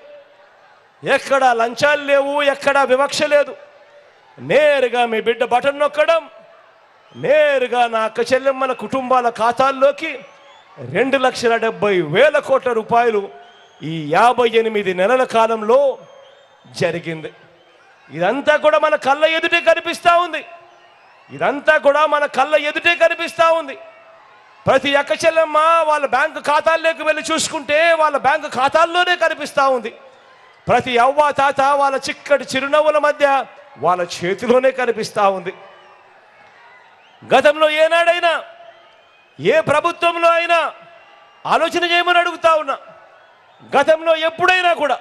ఎక్కడ లంచాలు లేవు, ఎక్కడ వివక్ష లేదు. నేరుగా మీ బిడ్డ బటన్ నొక్కడం, నేరుగా నా అక్క చెల్లెమ్మల కుటుంబాల ఖాతాల్లోకి 2,70,000 కోట్ల రూపాయలు ఈ 58 నెలల కాలంలో జరిగింది. ఇదంతా కూడా మన కళ్ళ ఎదుటే కనిపిస్తూ ఉంది. ఇదంతా కూడా మన కళ్ళ ఎదుటే కనిపిస్తూ ఉంది. ప్రతి అక్క చెల్లెమ్మ వాళ్ళ బ్యాంకు ఖాతాల్లోకి వెళ్ళి చూసుకుంటే వాళ్ళ బ్యాంకు ఖాతాల్లోనే కనిపిస్తూ ఉంది. ప్రతి అవ్వ తాత వాళ్ళ చిక్కటి చిరునవ్వుల మధ్య వాళ్ళ చేతిలోనే కనిపిస్తూ ఉంది. గతంలో ఏనాడైనా ఏ ప్రభుత్వంలో అయినా ఆలోచన చేయమని అడుగుతా ఉన్నా. గతంలో ఎప్పుడైనా కూడా,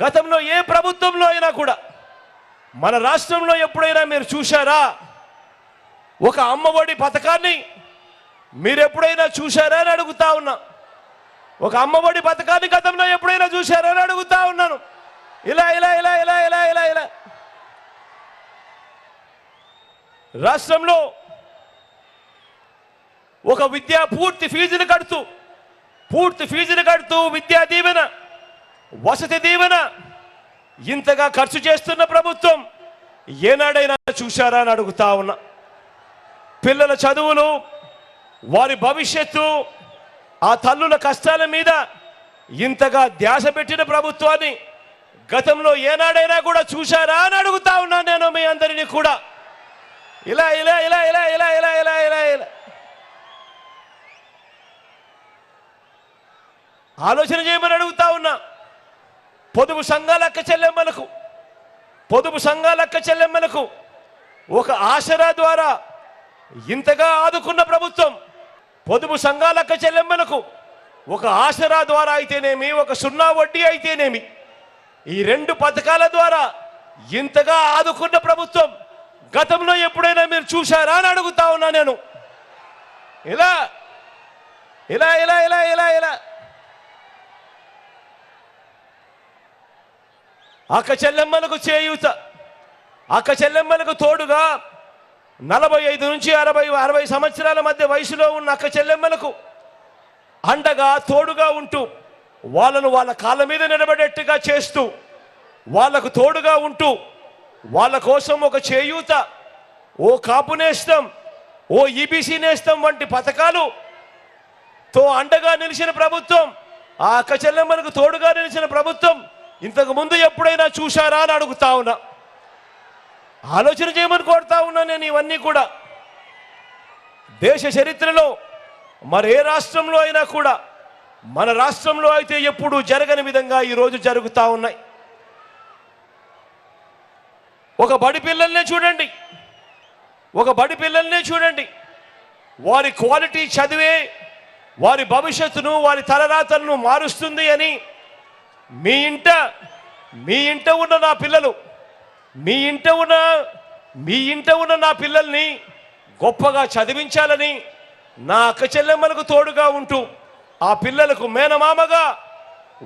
గతంలో ఏ ప్రభుత్వంలో అయినా కూడా మన రాష్ట్రంలో ఎప్పుడైనా మీరు చూశారా? ఒక అమ్మఒడి పథకాన్ని మీరు ఎప్పుడైనా చూశారా అని అడుగుతా ఉన్నా. ఒక అమ్మఒడి పథకాన్ని గతంలో ఎప్పుడైనా చూశారా అని అడుగుతా ఉన్నాను. ఇలా ఇలా ఇలా ఇలా ఇలా ఇలా ఇలా రాష్ట్రంలో ఒక పూర్తి ఫీజును కడుతూ విద్యా దీవెన, వసతి దీవెన ఇంతగా ఖర్చు చేస్తున్న ప్రభుత్వం ఏనాడైనా చూశారా అని అడుగుతా ఉన్నా. పిల్లల చదువులు, వారి భవిష్యత్తు, ఆ తల్లుల కష్టాల మీద ఇంతగా ధ్యాస పెట్టిన ప్రభుత్వాన్ని గతంలో ఏనాడైనా కూడా చూశారా అని అడుగుతా ఉన్నాను నేను మీ అందరినీ కూడా. ఇలా ఇలా ఇలా ఇలా ఇలా ఇలా ఇలా ఇలా ఇలా ఆలోచన చేయమని అడుగుతా ఉన్నా. పొదుపు సంఘాల అక్క చెల్లెమ్మలకు ఒక ఆసరా ద్వారా ఇంతగా ఆదుకున్న ప్రభుత్వం, పొదుపు సంఘాల అక్క చెల్లెమ్మలకు ఒక ఆసరా ద్వారా అయితేనేమి, ఒక 0 వడ్డీ అయితేనేమి, ఈ 2 పథకాల ద్వారా ఇంతగా ఆదుకున్న ప్రభుత్వం గతంలో ఎప్పుడైనా మీరు చూశారా అని అడుగుతా ఉన్నా నేను. ఇలా ఇలా ఇలా ఇలా ఇలా ఇలా అక్క చెల్లెమ్మలకు చేయూత, అక్క చెల్లెమ్మలకు తోడుగా 45 నుంచి 60 సంవత్సరాల మధ్య వయసులో ఉన్న అక్క చెల్లెమ్మలకు అండగా తోడుగా ఉంటూ వాళ్ళను వాళ్ళ కాళ్ళ మీద నిలబడేట్టుగా చేస్తూ, వాళ్లకు తోడుగా ఉంటూ వాళ్ళ కోసం ఒక చేయూత, ఓ కాపు నేస్తం, ఓ ఈబీసీ నేస్తం వంటి పథకాలుతో అండగా నిలిచిన ప్రభుత్వం, ఆ అక్క చెల్లెమ్మలకు తోడుగా నిలిచిన ప్రభుత్వం ఇంతకు ముందు ఎప్పుడైనా చూశారా అని అడుగుతా ఉన్నా. ఆలోచన చేయమని కోరుతా ఉన్నా నేను. ఇవన్నీ కూడా దేశ చరిత్రలో మరే రాష్ట్రంలో అయినా కూడా, మన రాష్ట్రంలో అయితే ఎప్పుడూ జరగని విధంగా ఈరోజు జరుగుతూ ఉన్నాయి. ఒక బడి పిల్లల్నే చూడండి, వారి క్వాలిటీ చదివే వారి భవిష్యత్తును, వారి తలరాతలను మారుస్తుంది అని మీ ఇంట ఉన్న నా పిల్లలు, మీ ఇంట ఉన్న నా పిల్లల్ని గొప్పగా చదివించాలని నా అక్క చెల్లెమ్మలకు తోడుగా ఉంటూ, ఆ పిల్లలకు మేనమామగా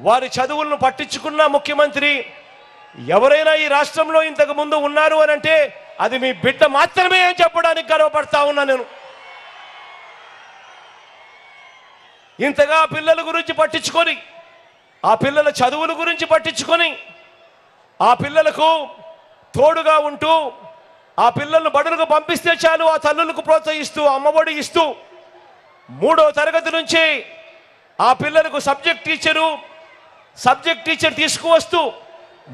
వారి చదువులను పట్టించుకున్న ముఖ్యమంత్రి ఎవరైనా ఈ రాష్ట్రంలో ఇంతకు ముందు ఉన్నారు అని అంటే అది మీ బిడ్డ మాత్రమే అని చెప్పడానికి గర్వపడతా ఉన్నా నేను. ఇంతగా పిల్లల గురించి పట్టించుకొని, ఆ పిల్లల చదువుల గురించి పట్టించుకొని, ఆ పిల్లలకు తోడుగా ఉంటూ, ఆ పిల్లలను బడులకు పంపిస్తే చాలు ఆ తల్లులకు ప్రోత్సహిస్తూ, అమ్మఒడి ఇస్తూ, 3వ తరగతి నుంచి ఆ పిల్లలకు సబ్జెక్ట్ టీచర్ తీసుకువస్తూ,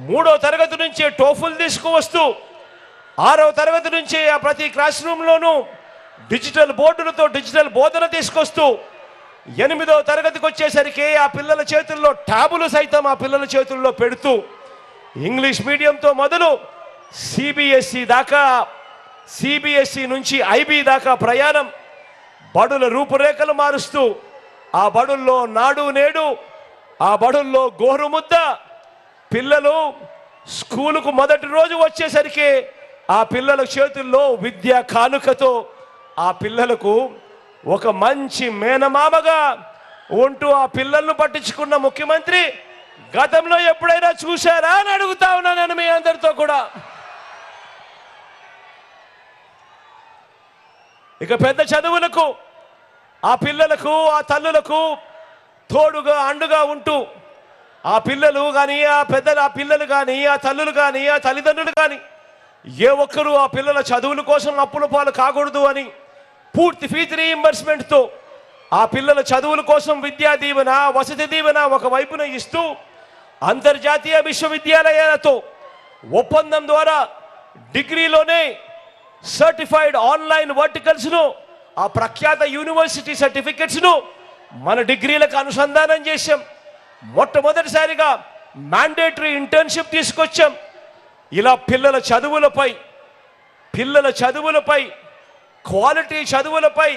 3వ తరగతి నుంచే టోఫుల్ తీసుకువస్తూ, 6వ తరగతి నుంచే ఆ ప్రతి క్లాస్ రూమ్లోనూ డిజిటల్ బోర్డులతో డిజిటల్ బోధన తీసుకొస్తూ, 8వ తరగతికి వచ్చేసరికి ఆ పిల్లల చేతుల్లో ట్యాబులు సైతం ఆ పిల్లల చేతుల్లో పెడుతూ, ఇంగ్లీష్ మీడియంతో మొదలు సిబిఎస్ఈ నుంచి ఐబీ దాకా ప్రయాణం, బడుల రూపురేఖలు మారుస్తూ, ఆ బడుల్లో నాడు నేడు, ఆ బడుల్లో గోరుముద్ద, పిల్లలు స్కూలుకు మొదటి రోజు వచ్చేసరికి ఆ పిల్లల చేతుల్లో విద్యా కానుకతో ఆ పిల్లలకు ఒక మంచి మేనమామగా ఉంటూ ఆ పిల్లలను పట్టించుకున్న ముఖ్యమంత్రి గతంలో ఎప్పుడైనా చూశారా అని అడుగుతా ఉన్నా నేను మీ అందరితో కూడా. ఇక పెద్ద చదువులకు ఆ పిల్లలకు, ఆ తల్లులకు తోడుగా అండుగా ఉంటూ ఆ పిల్లలు కానీ ఆ పెద్దలు ఆ పిల్లలు కానీ ఆ తల్లులు కానీ ఆ తల్లిదండ్రులు కానీ ఏ ఒక్కరూ ఆ పిల్లల చదువుల కోసం అప్పుల పాలు కాకూడదు అని పూర్తి ఫీజు రీయింబర్స్మెంట్తో ఆ పిల్లల చదువుల కోసం విద్యా దీవెన వసతి దీవెన ఒక వైపున ఇస్తూ అంతర్జాతీయ విశ్వవిద్యాలయాలతో ఒప్పందం ద్వారా డిగ్రీలోనే సర్టిఫైడ్ ఆన్లైన్ వర్టికల్స్ను ఆ ప్రఖ్యాత యూనివర్సిటీ సర్టిఫికెట్స్ను మన డిగ్రీలకు అనుసంధానం చేశాం. మొట్టమొదటిసారిగా మ్యాండేటరీ ఇంటర్న్షిప్ తీసుకొచ్చాం. ఇలా పిల్లల చదువులపై క్వాలిటీ చదువులపై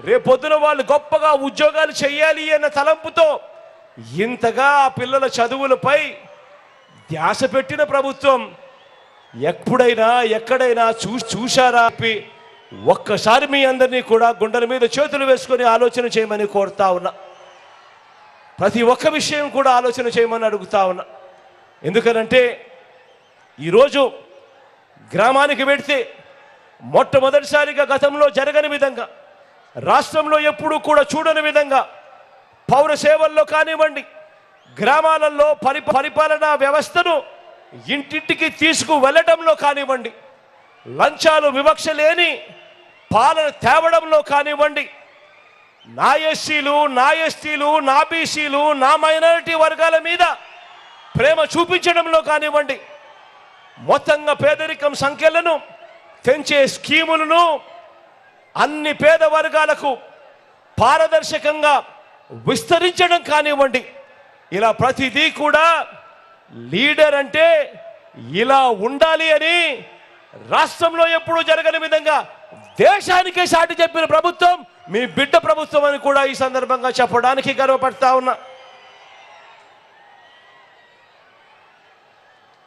రేపొద్దున వాళ్ళు గొప్పగా ఉద్యోగాలు చేయాలి అన్న తలంపుతో ఇంతగా ఆ పిల్లల చదువులపై ధ్యాస పెట్టిన ప్రభుత్వం ఎప్పుడైనా ఎక్కడైనా చూశారా? ఒక్కసారి మీ అందరినీ కూడా గుండెల మీద చేతులు వేసుకొని ఆలోచన చేయమని కోరుతా ఉన్నా. ప్రతి ఒక్క విషయం కూడా ఆలోచన చేయమని అడుగుతా ఉన్నా. ఎందుకనంటే ఈరోజు గ్రామానికి వెడితే మొట్టమొదటిసారిగా గతంలో జరగని విధంగా, రాష్ట్రంలో ఎప్పుడూ కూడా చూడని విధంగా పౌర సేవల్లో కానివ్వండి, గ్రామాలలో పరిపాలనా వ్యవస్థను ఇంటింటికి తీసుకువెళ్ళడంలో కానివ్వండి, లంచాలు వివక్ష లేని పాలన తేవడంలో కానివ్వండి, నా ఎస్సీలు నా ఎస్టీలు నా బీసీలు నా మైనారిటీ వర్గాల మీద ప్రేమ చూపించడంలో కానివ్వండి, మొత్తంగా పేదరికం సంఖ్యలను పెంచే స్కీములను అన్ని పేద వర్గాలకు పారదర్శకంగా విస్తరించడం కానివ్వండి, ఇలా ప్రతిదీ కూడా లీడర్ అంటే ఇలా ఉండాలి అని రాష్ట్రంలో ఎప్పుడూ జరగని విధంగా దేశానికే సాటి చెప్పిన ప్రభుత్వం మీ బిడ్డ ప్రభుత్వం అని కూడా ఈ సందర్భంగా చెప్పడానికి గర్వపడతా ఉన్నా.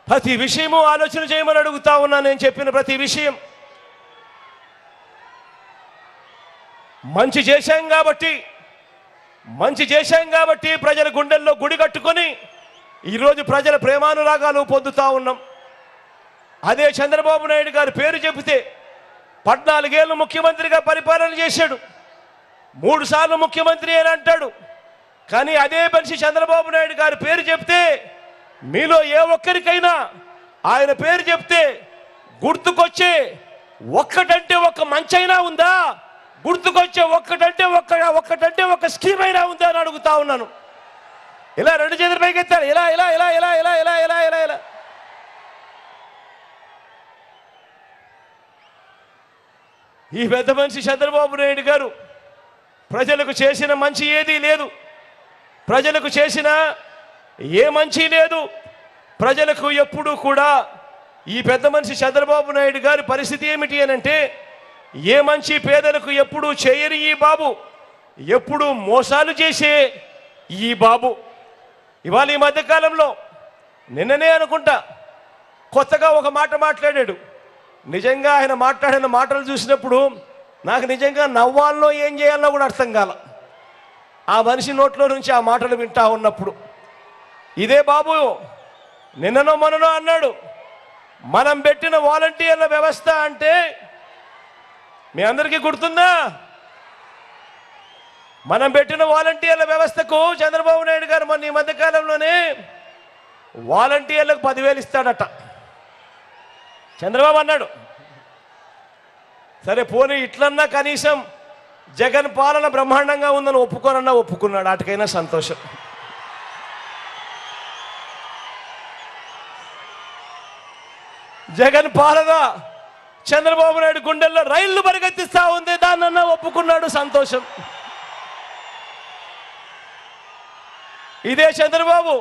ప్రతి విషయము ఆలోచన చేయమని అడుగుతా ఉన్నా. నేను చెప్పిన ప్రతి విషయం మంచి చేశాం కాబట్టి ప్రజల గుండెల్లో గుడి కట్టుకొని ఈరోజు ప్రజల ప్రేమానురాగాలు పొందుతా ఉన్నాం. అదే చంద్రబాబు నాయుడు గారి పేరు చెబితే 14 ఏళ్ళు ముఖ్యమంత్రిగా పరిపాలన చేశాడు, 3 సార్లు ముఖ్యమంత్రి అని అంటాడు. కానీ అదే మనిషి చంద్రబాబు నాయుడు గారి పేరు చెప్తే మీలో ఏ ఒక్కరికైనా ఆయన పేరు చెప్తే గుర్తుకొచ్చే ఒక్కటంటే ఒక్క మంచైనా ఉందా? గుర్తుకొచ్చే ఒక్కటంటే ఒక్క స్కీమ్ అయినా ఉందా అని అడుగుతా ఉన్నాను. ఇలా 2 చేతులు పైకి ఎత్తారు. ఇలా ఇలా ఇలా ఇలా ఇలా ఇలా ఇలా ఇలా ఇలా ఈ పెద్ద మనిషి చంద్రబాబు నాయుడు గారు ప్రజలకు చేసిన మంచి ఏదీ లేదు, ప్రజలకు చేసిన ఏ మంచి లేదు. ప్రజలకు ఎప్పుడూ కూడా ఈ పెద్ద మనిషి చంద్రబాబు నాయుడు గారి పరిస్థితి ఏమిటి అని అంటే, ఏ మంచి పేదలకు ఎప్పుడూ చేయని ఈ బాబు, ఎప్పుడు మోసాలు చేసే ఈ బాబు ఇవాళ ఈ మధ్యకాలంలో నిన్ననే అనుకుంటా కొత్తగా ఒక మాట మాట్లాడాడు. నిజంగా ఆయన మాట్లాడిన మాటలు చూసినప్పుడు నాకు నిజంగా నవ్వాల్లో ఏం చేయాలో కూడా అర్థం కాల. ఆ మనిషి నోట్లో నుంచి ఆ మాటలు వింటా ఉన్నప్పుడు ఇదే బాబు నిన్ననో మొన్ననో అన్నాడు, మనం పెట్టిన వాలంటీర్ల వ్యవస్థ అంటే మీ అందరికీ గుర్తుందా? మనం పెట్టిన వాలంటీర్ల వ్యవస్థకు చంద్రబాబు నాయుడు గారు మొన్న ఈ మధ్యకాలంలోనే వాలంటీర్లకు 10,000 ఇస్తాడట. చంద్రబాబు అన్నాడు, సరే పోనీ ఇట్లన్నా కనీసం జగన్ పాలన బ్రహ్మాండంగా ఉందని ఒప్పుకున్నాడు. అటుకైనా సంతోషం. జగన్ పాలన చంద్రబాబు నాయుడు గుండెల్లో రైళ్లు పరిగెత్తిస్తా ఉంది, దాన్నన్నా ఒప్పుకున్నాడు, సంతోషం. ఇదే చంద్రబాబు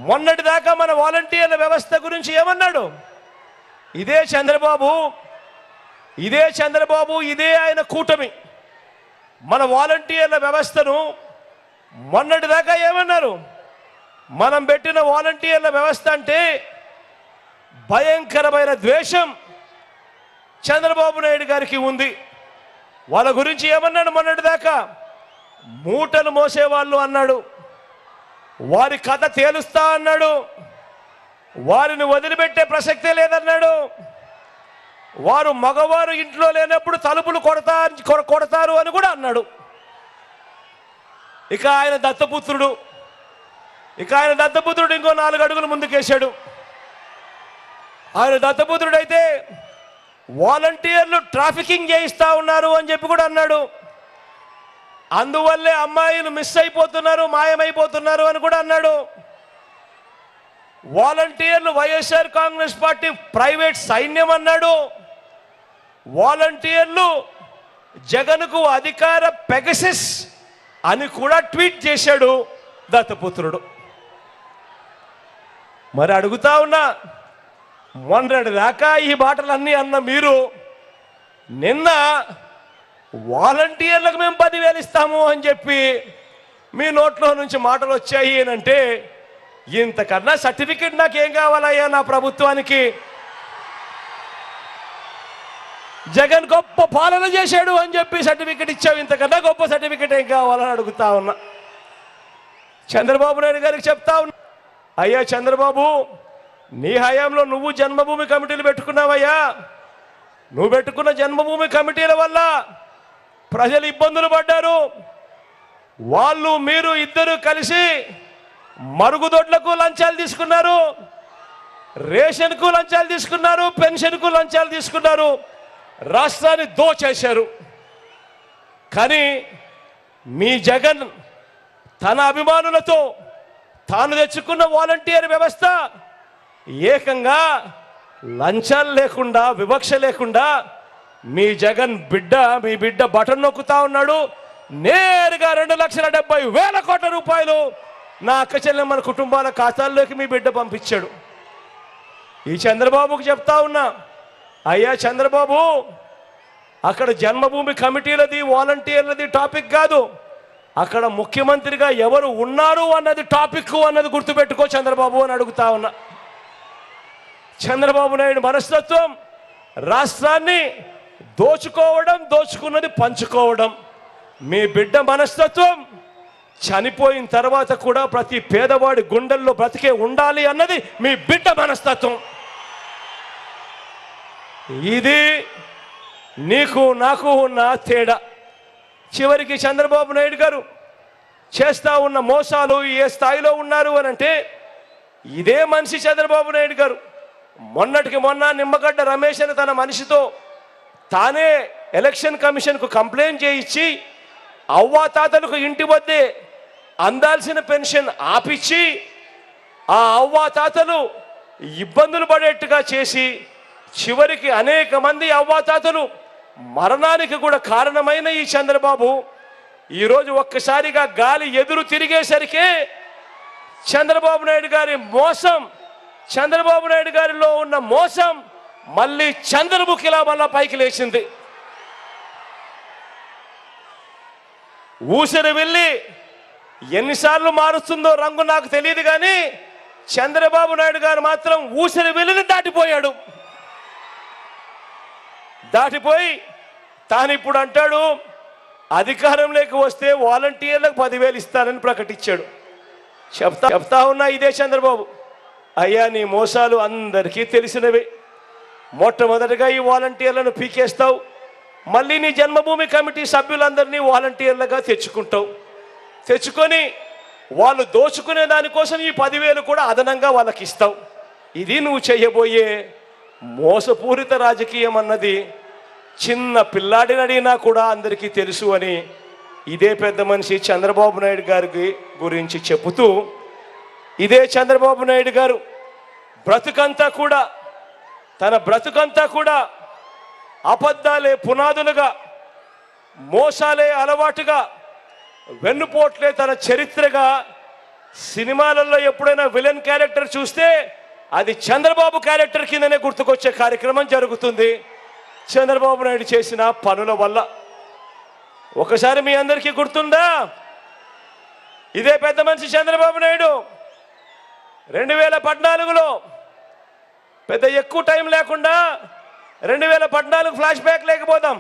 మొన్నటిదాకా మన వాలంటీర్ల వ్యవస్థ గురించి ఏమన్నాడు? ఇదే చంద్రబాబు ఇదే ఆయన కూటమి మన వాలంటీర్ల వ్యవస్థను మొన్నటిదాకా ఏమన్నారు? మనం పెట్టిన వాలంటీర్ల వ్యవస్థ అంటే భయంకరమైన ద్వేషం చంద్రబాబు నాయుడు గారికి ఉంది. వాళ్ళ గురించి ఏమన్నాడు? మొన్నటిదాకా మూటలు మోసేవాళ్ళు అన్నాడు, వారి కథ తేలుస్తా అన్నాడు, వారిని వదిలిపెట్టే ప్రసక్తే లేదన్నాడు, వారు మగవారు ఇంట్లో లేనప్పుడు తలుపులు కొడతారు అని కూడా అన్నాడు. ఇక ఆయన దత్తపుత్రుడు ఇంకో 4 అడుగులు ముందుకేశాడు. ఆయన దత్తపుత్రుడైతే వాలంటీర్లు ట్రాఫికింగ్ చేయిస్తా ఉన్నారు అని చెప్పి కూడా అన్నాడు. అందువల్లే అమ్మాయిలు మిస్ అయిపోతున్నారు, మాయమైపోతున్నారు అని కూడా అన్నాడు. వాలంటీర్లు వైఎస్ఆర్ కాంగ్రెస్ పార్టీ ప్రైవేట్ సైన్యం అన్నాడు. వాలంటీర్లు జగన్కు అధికార పెగసిస్ అని కూడా ట్వీట్ చేశాడు దత్తపుత్రుడు. మరి అడుగుతా ఉన్నా, మొన్నటి దాకా ఈ మాటలన్నీ అన్న మీరు నిన్న వాలంటీర్లకు మేము 10,000 ఇస్తాము అని చెప్పి మీ నోట్లో నుంచి మాటలు వచ్చాయి అంటే ఇంతకన్నా సర్టిఫికెట్ నాకేం కావాలయ్యా? నా ప్రభుత్వానికి జగన్ గొప్ప పాలన చేశాడు అని చెప్పి సర్టిఫికెట్ ఇచ్చావు, ఇంతకన్నా గొప్ప సర్టిఫికెట్ ఏం కావాలని అడుగుతా ఉన్నా. చంద్రబాబు నాయుడు గారికి చెప్తా ఉన్నా, అయ్యా చంద్రబాబు, నీ హయాంలో నువ్వు జన్మభూమి కమిటీలు పెట్టుకున్నావయ్యా. నువ్వు పెట్టుకున్న జన్మభూమి కమిటీల వల్ల ప్రజలు ఇబ్బందులు పడ్డారు. వాళ్ళు మీరు ఇద్దరు కలిసి మరుగుదొడ్లకు లంచాలు తీసుకున్నారు, రేషన్కు లంచాలు తీసుకున్నారు, పెన్షన్కు లంచాలు తీసుకున్నారు, రాష్ట్రాన్ని దోచేశారు. కానీ మీ జగన్ తన అభిమానులతో తాను తెచ్చుకున్న వాలంటీర్ వ్యవస్థ ఏకంగా లంచాలు లేకుండా, వివక్ష లేకుండా మీ జగన్ మీ బిడ్డ బటన్ నొక్కుతా ఉన్నాడు. నేరుగా 2,70,000 కోట్ల రూపాయలు నా అక్క చెల్లెమ్మల కుటుంబాల ఖాతాల్లోకి మీ బిడ్డ పంపించాడు. ఈ చంద్రబాబుకు చెప్తా ఉన్నా, అయ్యా చంద్రబాబు, అక్కడ జన్మభూమి కమిటీలది వాలంటీర్లది టాపిక్ కాదు, అక్కడ ముఖ్యమంత్రిగా ఎవరు ఉన్నారు అన్నది టాపిక్ అన్నది గుర్తుపెట్టుకో చంద్రబాబు అని అడుగుతా ఉన్నా. చంద్రబాబు నాయుడు మనస్తత్వం రాష్ట్రాన్ని దోచుకోవడం, దోచుకున్నది పంచుకోవడం. మీ బిడ్డ మనస్తత్వం చనిపోయిన తర్వాత కూడా ప్రతి పేదవాడి గుండెల్లో బ్రతికే ఉండాలి అన్నది మీ బిడ్డ మనస్తత్వం. ఇది నీకు నాకు ఉన్న తేడా. చివరికి చంద్రబాబు నాయుడు గారు చేస్తా ఉన్న మోసాలు ఏ స్థాయిలో ఉన్నారు అని అంటే, ఇదే మనిషి చంద్రబాబు నాయుడు గారు మొన్నటికి మొన్న నిమ్మగడ్డ రమేష్ అని తన మనిషితో తానే ఎలక్షన్ కమిషన్కు కంప్లైంట్ చేయించి అవ్వాతాతలకు ఇంటి వద్దే అందాల్సిన పెన్షన్ ఆపిచ్చి ఆ అవ్వాతాతలు ఇబ్బందులు పడేట్టుగా చేసి చివరికి అనేక మంది అవ్వాతాతలు మరణానికి కూడా కారణమైన ఈ చంద్రబాబు ఈరోజు ఒక్కసారిగా గాలి ఎదురు తిరిగేసరికే చంద్రబాబు నాయుడు గారి మోసం, చంద్రబాబు నాయుడు గారిలో ఉన్న మోసం మళ్ళీ చంద్రముఖిలా మళ్ళా పైకి లేచింది. ఊసరి వెళ్ళి ఎన్నిసార్లు మారుస్తుందో రంగు నాకు తెలియదు, కానీ చంద్రబాబు నాయుడు గారు మాత్రం ఊసరి వెళ్ళిని దాటిపోయాడు. దాటిపోయి తాను ఇప్పుడు అంటాడు అధికారంలోకి వస్తే వాలంటీర్లకు 10,000 ఇస్తానని ప్రకటించాడు. చెప్తా ఉన్నా ఇదే చంద్రబాబు, అయ్యా నీ మోసాలు అందరికీ తెలిసినవే. మొట్టమొదటిగా ఈ వాలంటీర్లను పీకేస్తావు, మళ్ళీ నీ జన్మభూమి కమిటీ సభ్యులందరినీ వాలంటీర్లుగా తెచ్చుకొని వాళ్ళు దోచుకునే దానికోసం ఈ 10,000 కూడా అదనంగా వాళ్ళకి ఇస్తావు. ఇది నువ్వు చేయబోయే మోసపూరిత రాజకీయం అన్నది చిన్న పిల్లాడిని అడిగినా కూడా అందరికీ తెలుసు అని ఇదే పెద్ద మనిషి చంద్రబాబు నాయుడు గారి గురించి చెబుతూ, ఇదే చంద్రబాబు నాయుడు గారు తన బ్రతుకంతా కూడా అబద్ధాలే పునాదులుగా, మోసాలే అలవాటుగా, వెన్నుపోట్లే తన చరిత్రగా. సినిమాలలో ఎప్పుడైనా విలన్ క్యారెక్టర్ చూస్తే అది చంద్రబాబు క్యారెక్టర్ కిందనే గుర్తుకొచ్చే కార్యక్రమం జరుగుతుంది చంద్రబాబు నాయుడు చేసిన పనుల వల్ల. ఒకసారి మీ అందరికీ గుర్తుందా, ఇదే పెద్ద మనిషి చంద్రబాబు నాయుడు 2014లో పెద్ద ఎక్కువ టైం లేకుండా 2014 ఫ్లాష్ బ్యాక్ లేకపోదాం.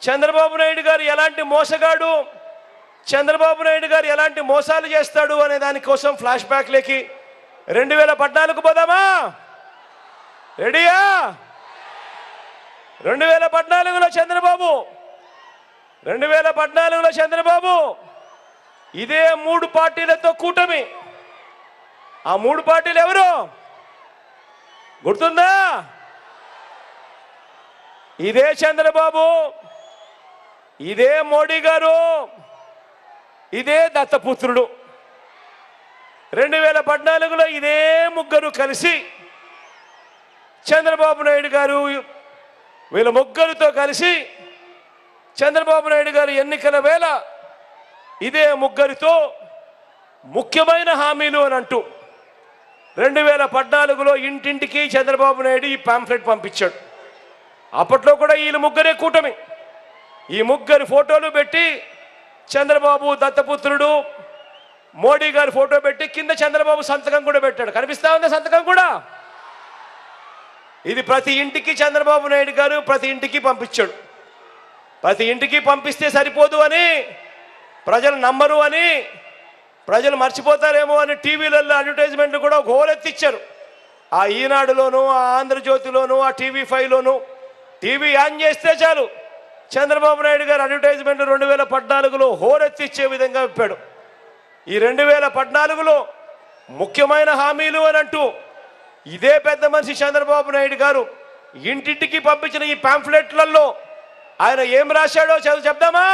చంద్రబాబు నాయుడు గారు ఎలాంటి మోసగాడు, చంద్రబాబు నాయుడు గారు ఎలాంటి మోసాలు చేస్తాడు అనే దానికోసం ఫ్లాష్ బ్యాక్ లేకి 2014 పోదామా? రెడీయా? 2014లో చంద్రబాబు ఇదే 3 పార్టీలతో కూటమి. ఆ 3 పార్టీలు ఎవరు గుర్తుందా? ఇదే చంద్రబాబు, ఇదే మోడీ గారు, ఇదే దత్తపుత్రుడు. 2014లో ఇదే ముగ్గురు కలిసి చంద్రబాబు నాయుడు గారు, వీళ్ళ ముగ్గురితో కలిసి చంద్రబాబు నాయుడు గారు ఎన్నికల వేళ ఇదే ముగ్గురితో ముఖ్యమైన హామీలు అని అంటూ 2014లో ఇంటింటికి చంద్రబాబు నాయుడు ఈ పాంఫ్లెట్ పంపించాడు. అప్పట్లో కూడా వీళ్ళు ముగ్గురే కూటమి. ఈ ముగ్గురు ఫోటోలు పెట్టి చంద్రబాబు, దత్తపుత్రుడు, మోడీ గారి ఫోటో పెట్టి కింద చంద్రబాబు సంతకం కూడా పెట్టాడు. కనిపిస్తా ఉంది సంతకం కూడా. ఇది ప్రతి ఇంటికి చంద్రబాబు నాయుడు గారు ప్రతి ఇంటికి పంపించాడు. ప్రతి ఇంటికి పంపిస్తే సరిపోదు అని, ప్రజలు నమ్మరు అని, ప్రజలు మర్చిపోతారేమో అని టీవీలలో అడ్వర్టైజ్మెంట్లు కూడా హోరెత్తిచ్చారు. ఆ ఈనాడులోను, ఆ ఆంధ్రజ్యోతిలోను, ఆ TV5లోను. టీవీ ఆన్ చేస్తే చాలు చంద్రబాబు నాయుడు గారు అడ్వర్టైజ్మెంట్ 2014లో హోరెత్తిచ్చే విధంగా చెప్పాడు. ఈ 2014లో ముఖ్యమైన హామీలు అని అంటూ ఇదే పెద్ద మనిషి చంద్రబాబు నాయుడు గారు ఇంటింటికి పంపించిన ఈ పాంఫ్లెట్లలో ఆయన ఏం రాశాడో చెప్దామా?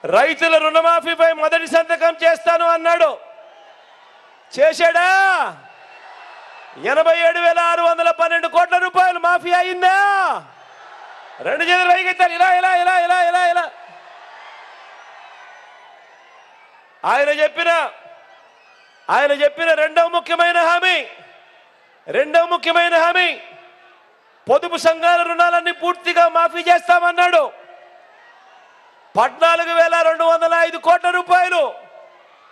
రైతుల రుణమాఫీపై మొదటి సంతకం చేస్తాను అన్నాడు. చేశాడా? 87,612 కోట్ల రూపాయలు మాఫీ అయిందా? 2 చేతులు పైకెత్తారు. ఇలా ఇలా ఇలా ఇలా ఇలా ఇలా ఆయన చెప్పిన రెండవ ముఖ్యమైన హామీ పొదుపు సంఘాల రుణాలన్నీ పూర్తిగా మాఫీ చేస్తామన్నాడు. 14,205 కోట్ల రూపాయలు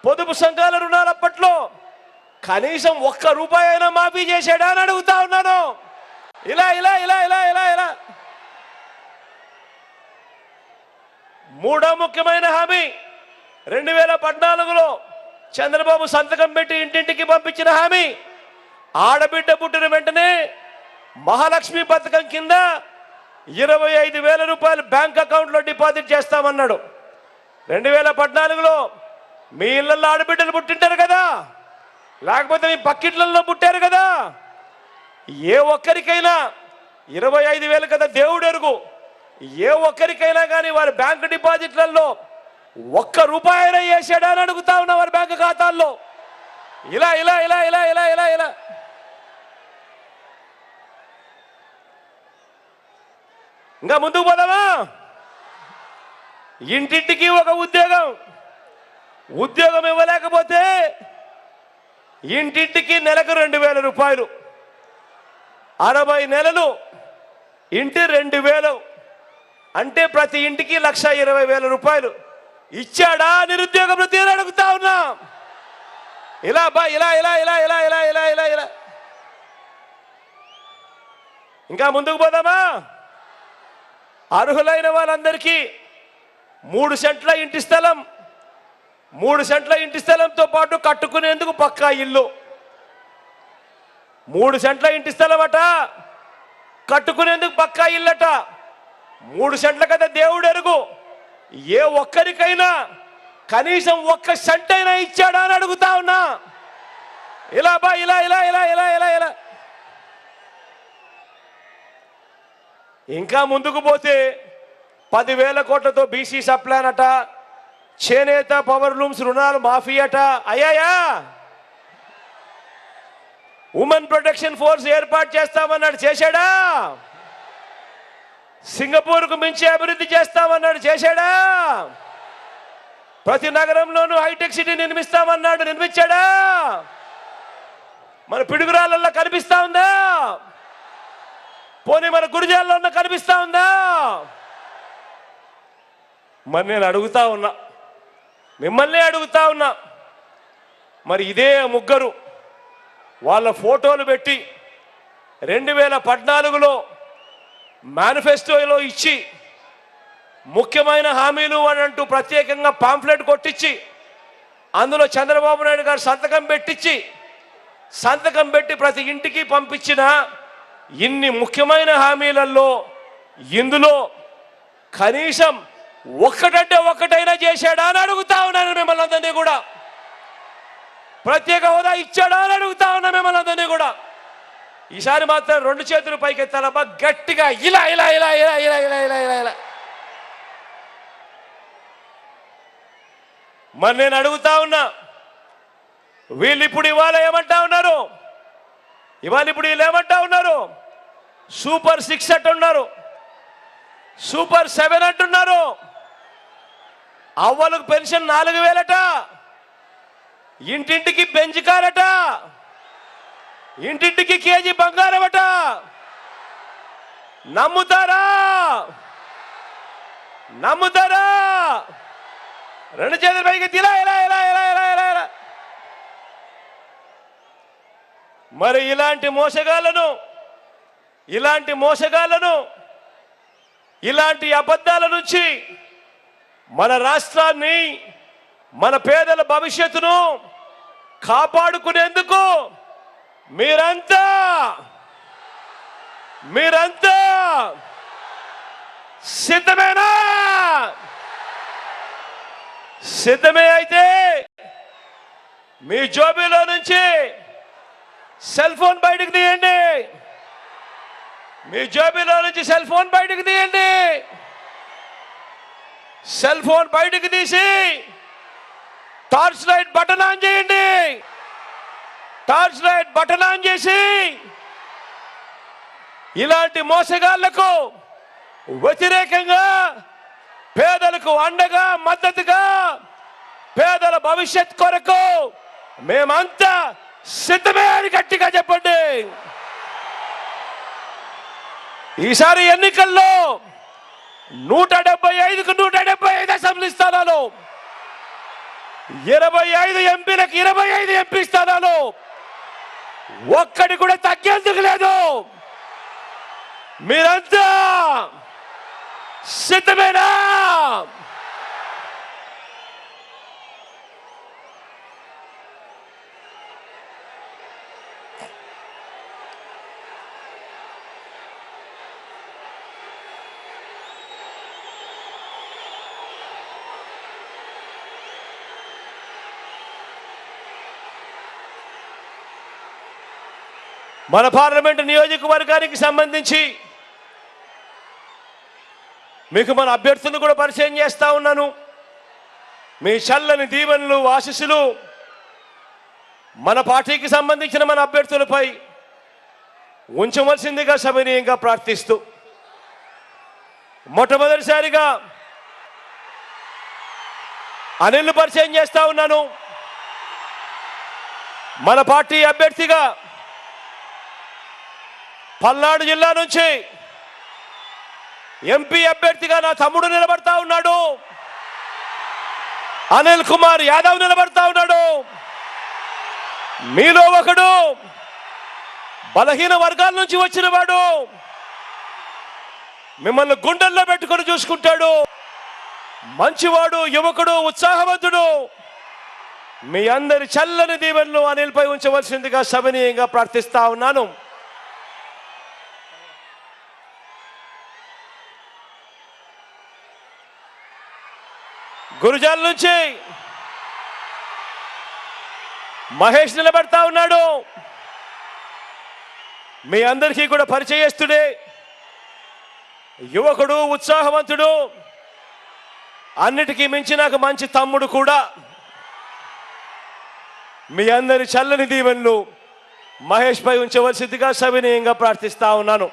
పొదుపు సంఘాల రుణాలు అప్పట్లో కనీసం 1 రూపాయి అయినా మాఫీ చేశాడా అని అడుగుతా ఉన్నాను. ఇలా ఇలా ఇలా ఇలా ఇలా ఇలా మూడో ముఖ్యమైన హామీ 2014లో చంద్రబాబు సంతకం పెట్టి ఇంటింటికి పంపించిన హామీ, ఆడబిడ్డ పుట్టిన వెంటనే మహాలక్ష్మి పథకం కింద 25,000 రూపాయలు బ్యాంక్ అకౌంట్లో డిపాజిట్ చేస్తామన్నాడు. 2014లో మీ ఇళ్లలో ఆడబిడ్డలు పుట్టింటారు కదా, లేకపోతే మీ పక్కిట్లలో పుట్టారు కదా, ఏ ఒక్కరికైనా 25,000 కదా దేవుడు ఎరుగు, ఏ ఒక్కరికైనా కానీ వారి బ్యాంక్ డిపాజిట్లలో 1 రూపాయి అయినా వేసాడా అని అడుగుతా ఉన్నా వారి బ్యాంక్ ఖాతాల్లో. ఇలా ఇలా ఇలా ఇలా ఇలా ఇలా ఇలా ఇంకా ముందుకు పోదామా? ఇంటింటికి ఒక ఉద్యోగం ఇవ్వలేకపోతే ఇంటింటికి నెలకు 2,000 రూపాయలు, 60 నెలలు ఇంటి 2,000 అంటే ప్రతి ఇంటికి 1,20,000 రూపాయలు ఇచ్చాడా నిరుద్యోగ వృత్తి అని అడుగుతా ఉన్నా. ఇలా ఇలా ఇలా ఇలా ఇలా ఇలా ఇలా ఇలా ఇలా ఇంకా ముందుకు పోదామా? అర్హులైన వాళ్ళందరికీ 3 సెంట్ల ఇంటి స్థలం, 3 సెంట్ల ఇంటి స్థలంతో పాటు కట్టుకునేందుకు పక్కా ఇల్లు. 3 సెంట్ల ఇంటి స్థలం అట, కట్టుకునేందుకు పక్కా ఇల్లట. 3 సెంట్ల కదా దేవుడు ఎరుగు, ఏ ఒక్కరికైనా కనీసం 1 సెంట్ అయినా ఇచ్చాడా అని అడుగుతా ఉన్నా. ఇలా ఇలా ఇలా ఇలా ఇలా ఇలా ఇలా ఇంకా ముందుకు పోతే 10,000 కోట్లతో బీసీ సప్లాన్ అట, చేనేత పవర్ లూమ్స్ రుణాలు మాఫీ అట. అయ్యాయా? ఉమెన్ ప్రొటెక్షన్ ఫోర్స్ ఏర్పాటు చేస్తామన్నాడు, చేశాడా? సింగపూర్కు మించి అభివృద్ధి చేస్తామన్నాడు, చేశాడా? ప్రతి నగరంలోనూ హైటెక్ సిటీ నిర్మిస్తామన్నాడు, నిర్మించాడా? మన పిడుగురాళ్ళల్లో కనిపిస్తా ఉందా? పోనీ మన గురిజాల్లో కనిపిస్తా ఉందా? మరి నేను అడుగుతా ఉన్నా, మిమ్మల్ని అడుగుతా ఉన్నా, మరి ఇదే ముగ్గురు వాళ్ళ ఫోటోలు పెట్టి 2014లో మేనిఫెస్టోలో ఇచ్చి ముఖ్యమైన హామీలు అని అంటూ ప్రత్యేకంగా పాంఫ్లెట్ కొట్టించి అందులో చంద్రబాబు నాయుడు గారు సంతకం పెట్టి ప్రతి ఇంటికి పంపించిన ఇన్ని ముఖ్యమైన హామీలలో ఇందులో కనీసం ఒక్కటంటే ఒక్కటైనా చేశాడా అని అడుగుతా ఉన్నాను మిమ్మల్ని అందరినీ కూడా. ప్రత్యేక హోదా ఇచ్చాడా అని అడుగుతా ఉన్నా మిమ్మల్ని అందరినీ కూడా. ఈసారి మాత్రం 2 చేతులు పైకెత్తాలబ్బా గట్టిగా, ఇలా ఇలా ఇలా ఇలా ఇలా ఇలా ఇలా ఇలా ఇలా. మరి నేను అడుగుతా ఉన్నా, వీళ్ళు ఇప్పుడు ఇవాళ ఏమంటా ఉన్నారు? ఇప్పుడు వీళ్ళు ఏమంటా ఉన్నారు? సూపర్ 6 అంటున్నారు, సూపర్ 7 అంటున్నారు. అవ్వలకు పెన్షన్ 4000 అట, ఇంటింటికి బెంచ్ కారట, ఇంటింటికి కేజీ బంగారం అట. నమ్ముతారా? నమ్ముతారా? 2 చేతుల పైకి ఇలా ఇలా ఇలా ఇలా ఇలా ఇలా ఇలా. మరి ఇలాంటి మోసగాళ్ళను, ఇలాంటి అబద్ధాల నుంచి మన రాష్ట్రాన్ని, మన పేదల భవిష్యత్తును కాపాడుకునేందుకు మీరంతా సిద్ధమేనా? సిద్ధమే అయితే మీ జోబీలో నుంచి సెల్ ఫోన్ బయటకు తీయండి. మీ జోబీలో నుంచి సెల్ ఫోన్ బయటకు తీయండి. సెల్ ఫోన్ బయటకు తీసి టార్చ్ లైట్ బటన్ ఆన్ చేయండి. టార్చ్ లైట్ బటన్ ఆన్ చేసి ఇలాంటి మోసగాళ్లకు వ్యతిరేకంగా, పేదలకు అండగా, మద్దతుగా, పేదల భవిష్యత్ కొరకు మేమంతా సిద్ధమే అని గట్టిగా చెప్పండి. ఈసారి ఎన్నికల్లో 175కు 175 అసెంబ్లీ స్థానాలు, 25 ఎంపీలకు 25 ఎంపీ స్థానాలు, ఒక్కటి కూడా తగ్గేందుకు లేదు. మీరంతా సిద్ధమేనా? మన పార్లమెంటు నియోజకవర్గానికి సంబంధించి మీకు మన అభ్యర్థులను కూడా పరిచయం చేస్తా ఉన్నాను. మీ చల్లని దీవెనలు, ఆశీస్సులు మన పార్టీకి సంబంధించిన మన అభ్యర్థులపై ఉంచవలసిందిగా సవినీయంగా ప్రార్థిస్తూ, మొట్టమొదటిసారిగా అనిల్ను పరిచయం చేస్తా ఉన్నాను. మన పార్టీ అభ్యర్థిగా పల్నాడు జిల్లా నుంచి ఎంపీ అభ్యర్థిగా నా తమ్ముడు నిలబడతా ఉన్నాడు. అనిల్ కుమార్ యాదవ్ నిలబడతా ఉన్నాడు. మీలో ఒకడు బలహీన వర్గాల నుంచి వచ్చిన వాడు, మిమ్మల్ని గుండెల్లో పెట్టుకొని చూసుకుంటాడు. మంచివాడు, యువకుడు, ఉత్సాహవంతుడు. మీ అందరి చల్లని దీవెనలు అనిల్పై ఉంచవలసిందిగా సవినీయంగా ప్రార్థిస్తా ఉన్నాను. గురుజాల నుంచి మహేష్ నిలబడతా ఉన్నాడు. మీ అందరికీ కూడా పరిచయస్తుడే, యువకుడు, ఉత్సాహవంతుడు, అన్నిటికీ మించి నాకు మంచి తమ్ముడు కూడా. మీ అందరి చల్లని దీవెనలు మహేష్ పై ఉంచవలసిందిగా సవినీయంగా ప్రార్థిస్తా ఉన్నాను.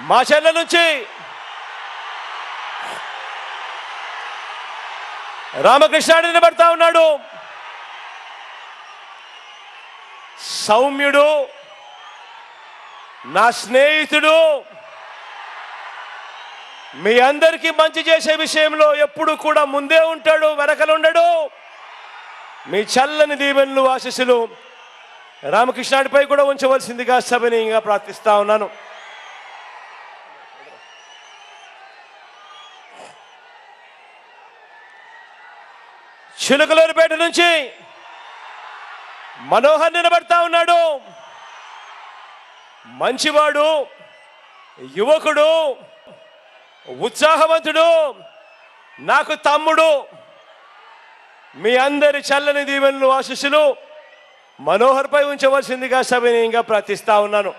మా చెల్ల నుంచి రామకృష్ణ నిలబడతా ఉన్నాడు. సౌమ్యుడు, నా స్నేహితుడు, మీ అందరికీ మంచి చేసే విషయంలో ఎప్పుడు కూడా ముందే ఉంటాడు, వెనకలుండడు. మీ చల్లని దీవెనలు, ఆశీస్సులు రామకృష్ణుడిపై కూడా ఉంచవలసిందిగా సవినీయంగా ప్రార్థిస్తా ఉన్నాను. చిలుకలూరుపేట నుంచి మనోహర్ నిలబడతా ఉన్నాడు. మంచివాడు, యువకుడు, ఉత్సాహవంతుడు, నాకు తమ్ముడు. మీ అందరి చల్లని దీవెనలు ఆశీస్సులు మనోహర్పై ఉంచవలసిందిగా సవినయంగా ప్రార్థిస్తా ఉన్నాను.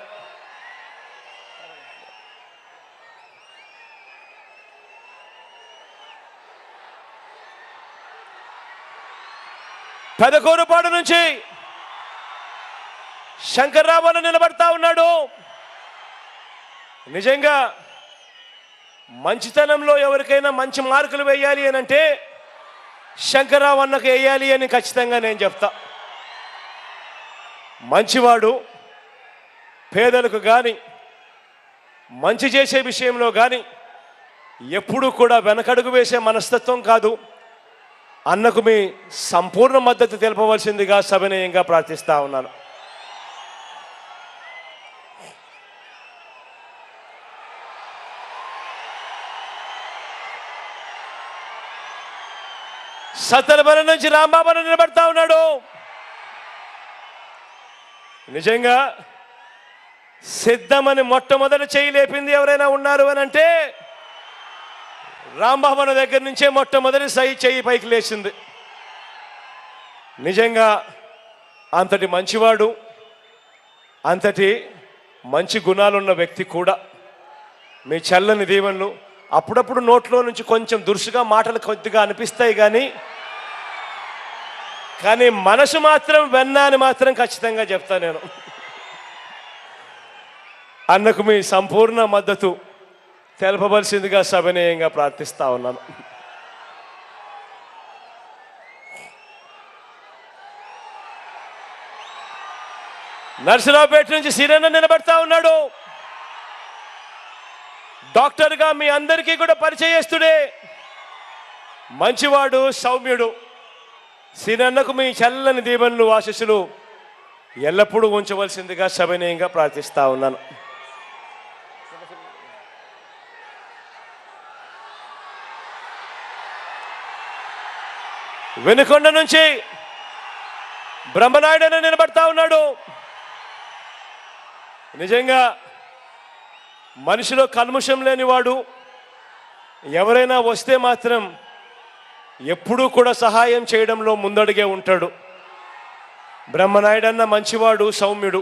పెదకూరుపాడు నుంచి శంకర్రావు అన్న నిలబడతా ఉన్నాడు. నిజంగా మంచితనంలో ఎవరికైనా మంచి మార్కులు వేయాలి అని అంటే శంకర్రావు అన్నకు వేయాలి అని ఖచ్చితంగా నేను చెప్తా. మంచివాడు, పేదలకు కానీ మంచి చేసే విషయంలో కానీ ఎప్పుడూ కూడా వెనకడుగు వేసే మనస్తత్వం కాదు. అన్నకు మీ సంపూర్ణ మద్దతు తెలపవలసిందిగా సవినయంగా ప్రార్థిస్తా ఉన్నాను. సత్తలబల నుంచి రాంబాబు నిలబడతా ఉన్నాడు. నిజంగా సిద్ధమని మొట్టమొదటి చేయి లేపింది ఎవరైనా ఉన్నారు అని అంటే రాంబాబు దగ్గర నుంచే మొట్టమొదటి చెయ్యి పైకి లేచింది. నిజంగా అంతటి మంచివాడు, అంతటి మంచి గుణాలున్న వ్యక్తి కూడా. మీ చల్లని దీవెనలు అప్పుడప్పుడు నోట్లో నుంచి కొంచెం దురుసుగా మాటలు కొద్దిగా అనిపిస్తాయి, కానీ మనసు మాత్రం వెన్న అని మాత్రం ఖచ్చితంగా చెప్తా నేను. అన్నకు మీ సంపూర్ణ మద్దతు తెలపవలసిందిగా సవినయంగా ప్రార్థిస్తా ఉన్నాను. నర్సరావుపేట నుంచి సిరన్న నిలబడతా ఉన్నాడు. డాక్టర్గా మీ అందరికీ కూడా పరిచయస్తుడే, మంచివాడు, సౌమ్యుడు. సిరన్నకు మీ చల్లని దీవెనలు ఆశీస్సులు ఎల్లప్పుడూ ఉంచవలసిందిగా సవినయంగా ప్రార్థిస్తా ఉన్నాను. వెనుకొండ నుంచి బ్రహ్మనాయుడు అని నిలబడతా ఉన్నాడు. నిజంగా మనిషిలో కల్ముషం లేనివాడు, ఎవరైనా వస్తే మాత్రం ఎప్పుడూ కూడా సహాయం చేయడంలో ముందడుగే ఉంటాడు. బ్రహ్మనాయుడు అన్న మంచివాడు, సౌమ్యుడు.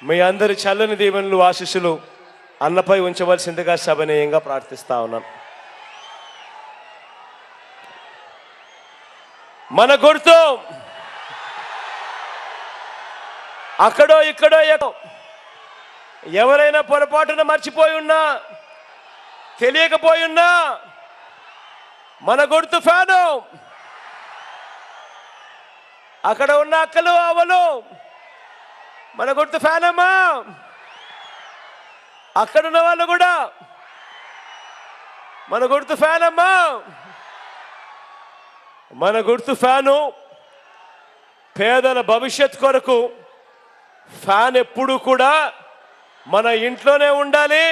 మీ అందరి చల్లని దీవెనలు ఆశీస్సులు అన్నపై ఉంచవలసిందిగా సవినయంగా ప్రార్థిస్తా ఉన్నాను. మన గుర్తు అక్కడో ఇక్కడో ఎవరైనా పొరపాటున మర్చిపోయి ఉన్నా, తెలియకపోయి ఉన్నా, మన గుర్తు ఫ్యాను. అక్కడ ఉన్న అక్కలు అవలు మన గుర్తు ఫ్యాన్ అమ్మా. అక్కడున్న వాళ్ళు కూడా మన గుర్తు ఫ్యాన్ అమ్మా. మన గుర్తు ఫ్యాను. పేదల భవిష్యత్ కొరకు ఫ్యాన్ ఎప్పుడు కూడా మన ఇంట్లోనే ఉండాలి.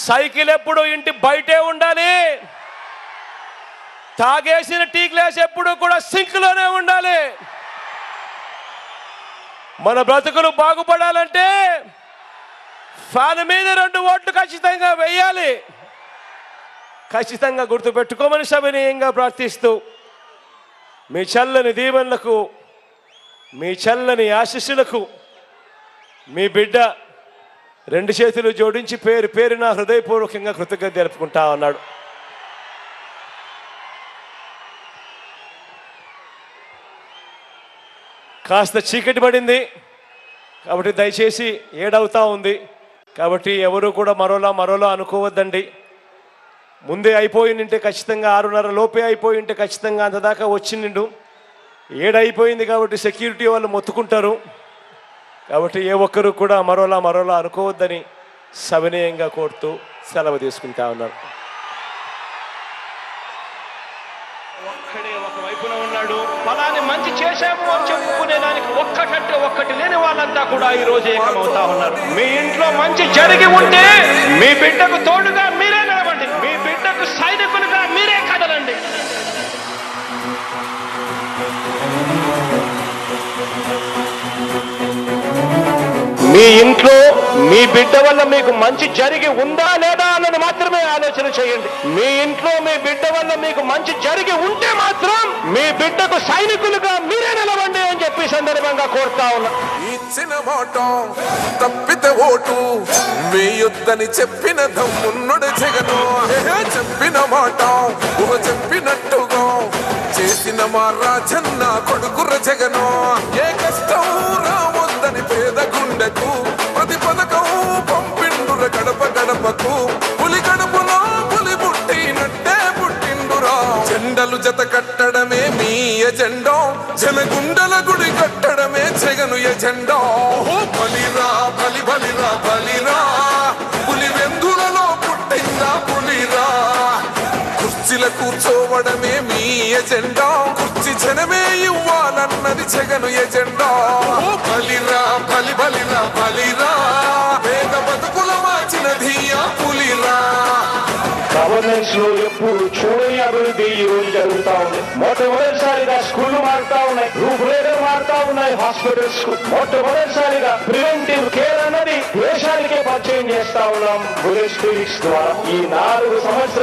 సైకిల్ ఎప్పుడు ఇంటి బయటే ఉండాలి. తాగేసిన టీ గ్లాస్ ఎప్పుడు కూడా సింక్లోనే ఉండాలి. మన బ్రతుకులు బాగుపడాలంటే ఫ్యాన్ మీద 2 ఓట్లు ఖచ్చితంగా వేయాలి. ఖచ్చితంగా గుర్తుపెట్టుకోమని సవినయంగా ప్రార్థిస్తూ, మీ చల్లని దీవెనలకు, మీ చల్లని ఆశీస్సులకు మీ బిడ్డ 2 చేతులు జోడించి పేరు పేరున హృదయపూర్వకంగా కృతజ్ఞత తెలుపుకుంటా ఉన్నాడు. కాస్త చీకటి పడింది కాబట్టి దయచేసి 7 అవుతా ఉంది కాబట్టి ఎవరు కూడా మరోలా అనుకోవద్దండి. ముందే అయిపోయిందంటే ఖచ్చితంగా 6:30 లోపే అయిపోయింటే ఖచ్చితంగా అంతదాకా వచ్చిండు. 7 అయిపోయింది కాబట్టి సెక్యూరిటీ వాళ్ళు మొత్తుకుంటారు. కాబట్టి ఏ ఒక్కరు కూడా మరోలా అనుకోవద్దని సవినయంగా కోరుతూ సెలవు తీసుకుంటా ఉన్నారు. ఒక్కడే ఒకవైపున ఉన్నాడు. ఫలాన్ని మంచి చేశాము అని చెప్పుకునే దానికి ఒక్కటంటే ఒక్కటి లేని వాళ్ళంతా కూడా ఈ రోజు ఏకమవుతా ఉన్నారు. మీ ఇంట్లో మంచి జరిగి ఉంటే మీ బిడ్డకు తోడుగా మీరే నిలబడండి. మీ బిడ్డకు సైనికులుగా మీరే కదలండి. మీ ఇంట్లో మీ బిడ్డ వల్ల మీకు మంచి జరిగి ఉందా లేదా అన్నది మాత్రమే ఆలోచన చేయండి. మీ ఇంట్లో మీ బిడ్డ వల్ల మీకు మంచి జరిగి ఉంటే మాత్రం మీ బిడ్డకు సైనికులుగా మీరే నిలవండి అని చెప్పి సందర్భంగా కోరుతా ఉన్నా. ఇచ్చిన మాట తప్పితే ఓటు వేయొద్దని చెప్పిన దమ్మున్నడు జగను. చెప్పిన మాట చెప్పినట్టుగా చేసిన మా రాజన్న కొడుకుర జగను. ఏ కష్టం రావద్దని పేద గుండెకు ప్రతి పథకం పంపిండుర గడప గడపకు. పులి గడపలో పులి పుట్టినట్టే పుట్టిండురా. జెండలు జత కట్టడమే మీ ఎజెండా, జనగుండల గుడి కట్టడమే జగను ఎజెండా. బలిరా బలి బలిరా బలిరా, పులి వెందులలో పుట్టిందా పులిరా. కుర్చీల కూర్చోవడమే మీ ఎజెండా, కుర్చీ జనమే ఇవ్వాలన్నది జగను ఎజెండా. బలిరా బలి బలిరా బలిరా, పేద బతుకుల మార్చినది ఆ పులిరా. గవర్నెన్స్ లో ఎప్పుడు చూడని అభివృద్ధి ఈ రోజు జరుగుతా ఉంది. మొట్టమొదటిసారిగా స్కూళ్లు మారుతా ఉన్నాయి, రూపురేఖలు మారుతా ఉన్నాయి. హాస్పిటల్స్ మొట్టమొదటిసారిగా ప్రివెంటివ్ కేర్ అన్నది దేశానికే పరిచయం చేస్తా ఉన్నాం బుల్లెట్ క్లినిక్స్ ద్వారా. ఈ 4 సంవత్సరాలు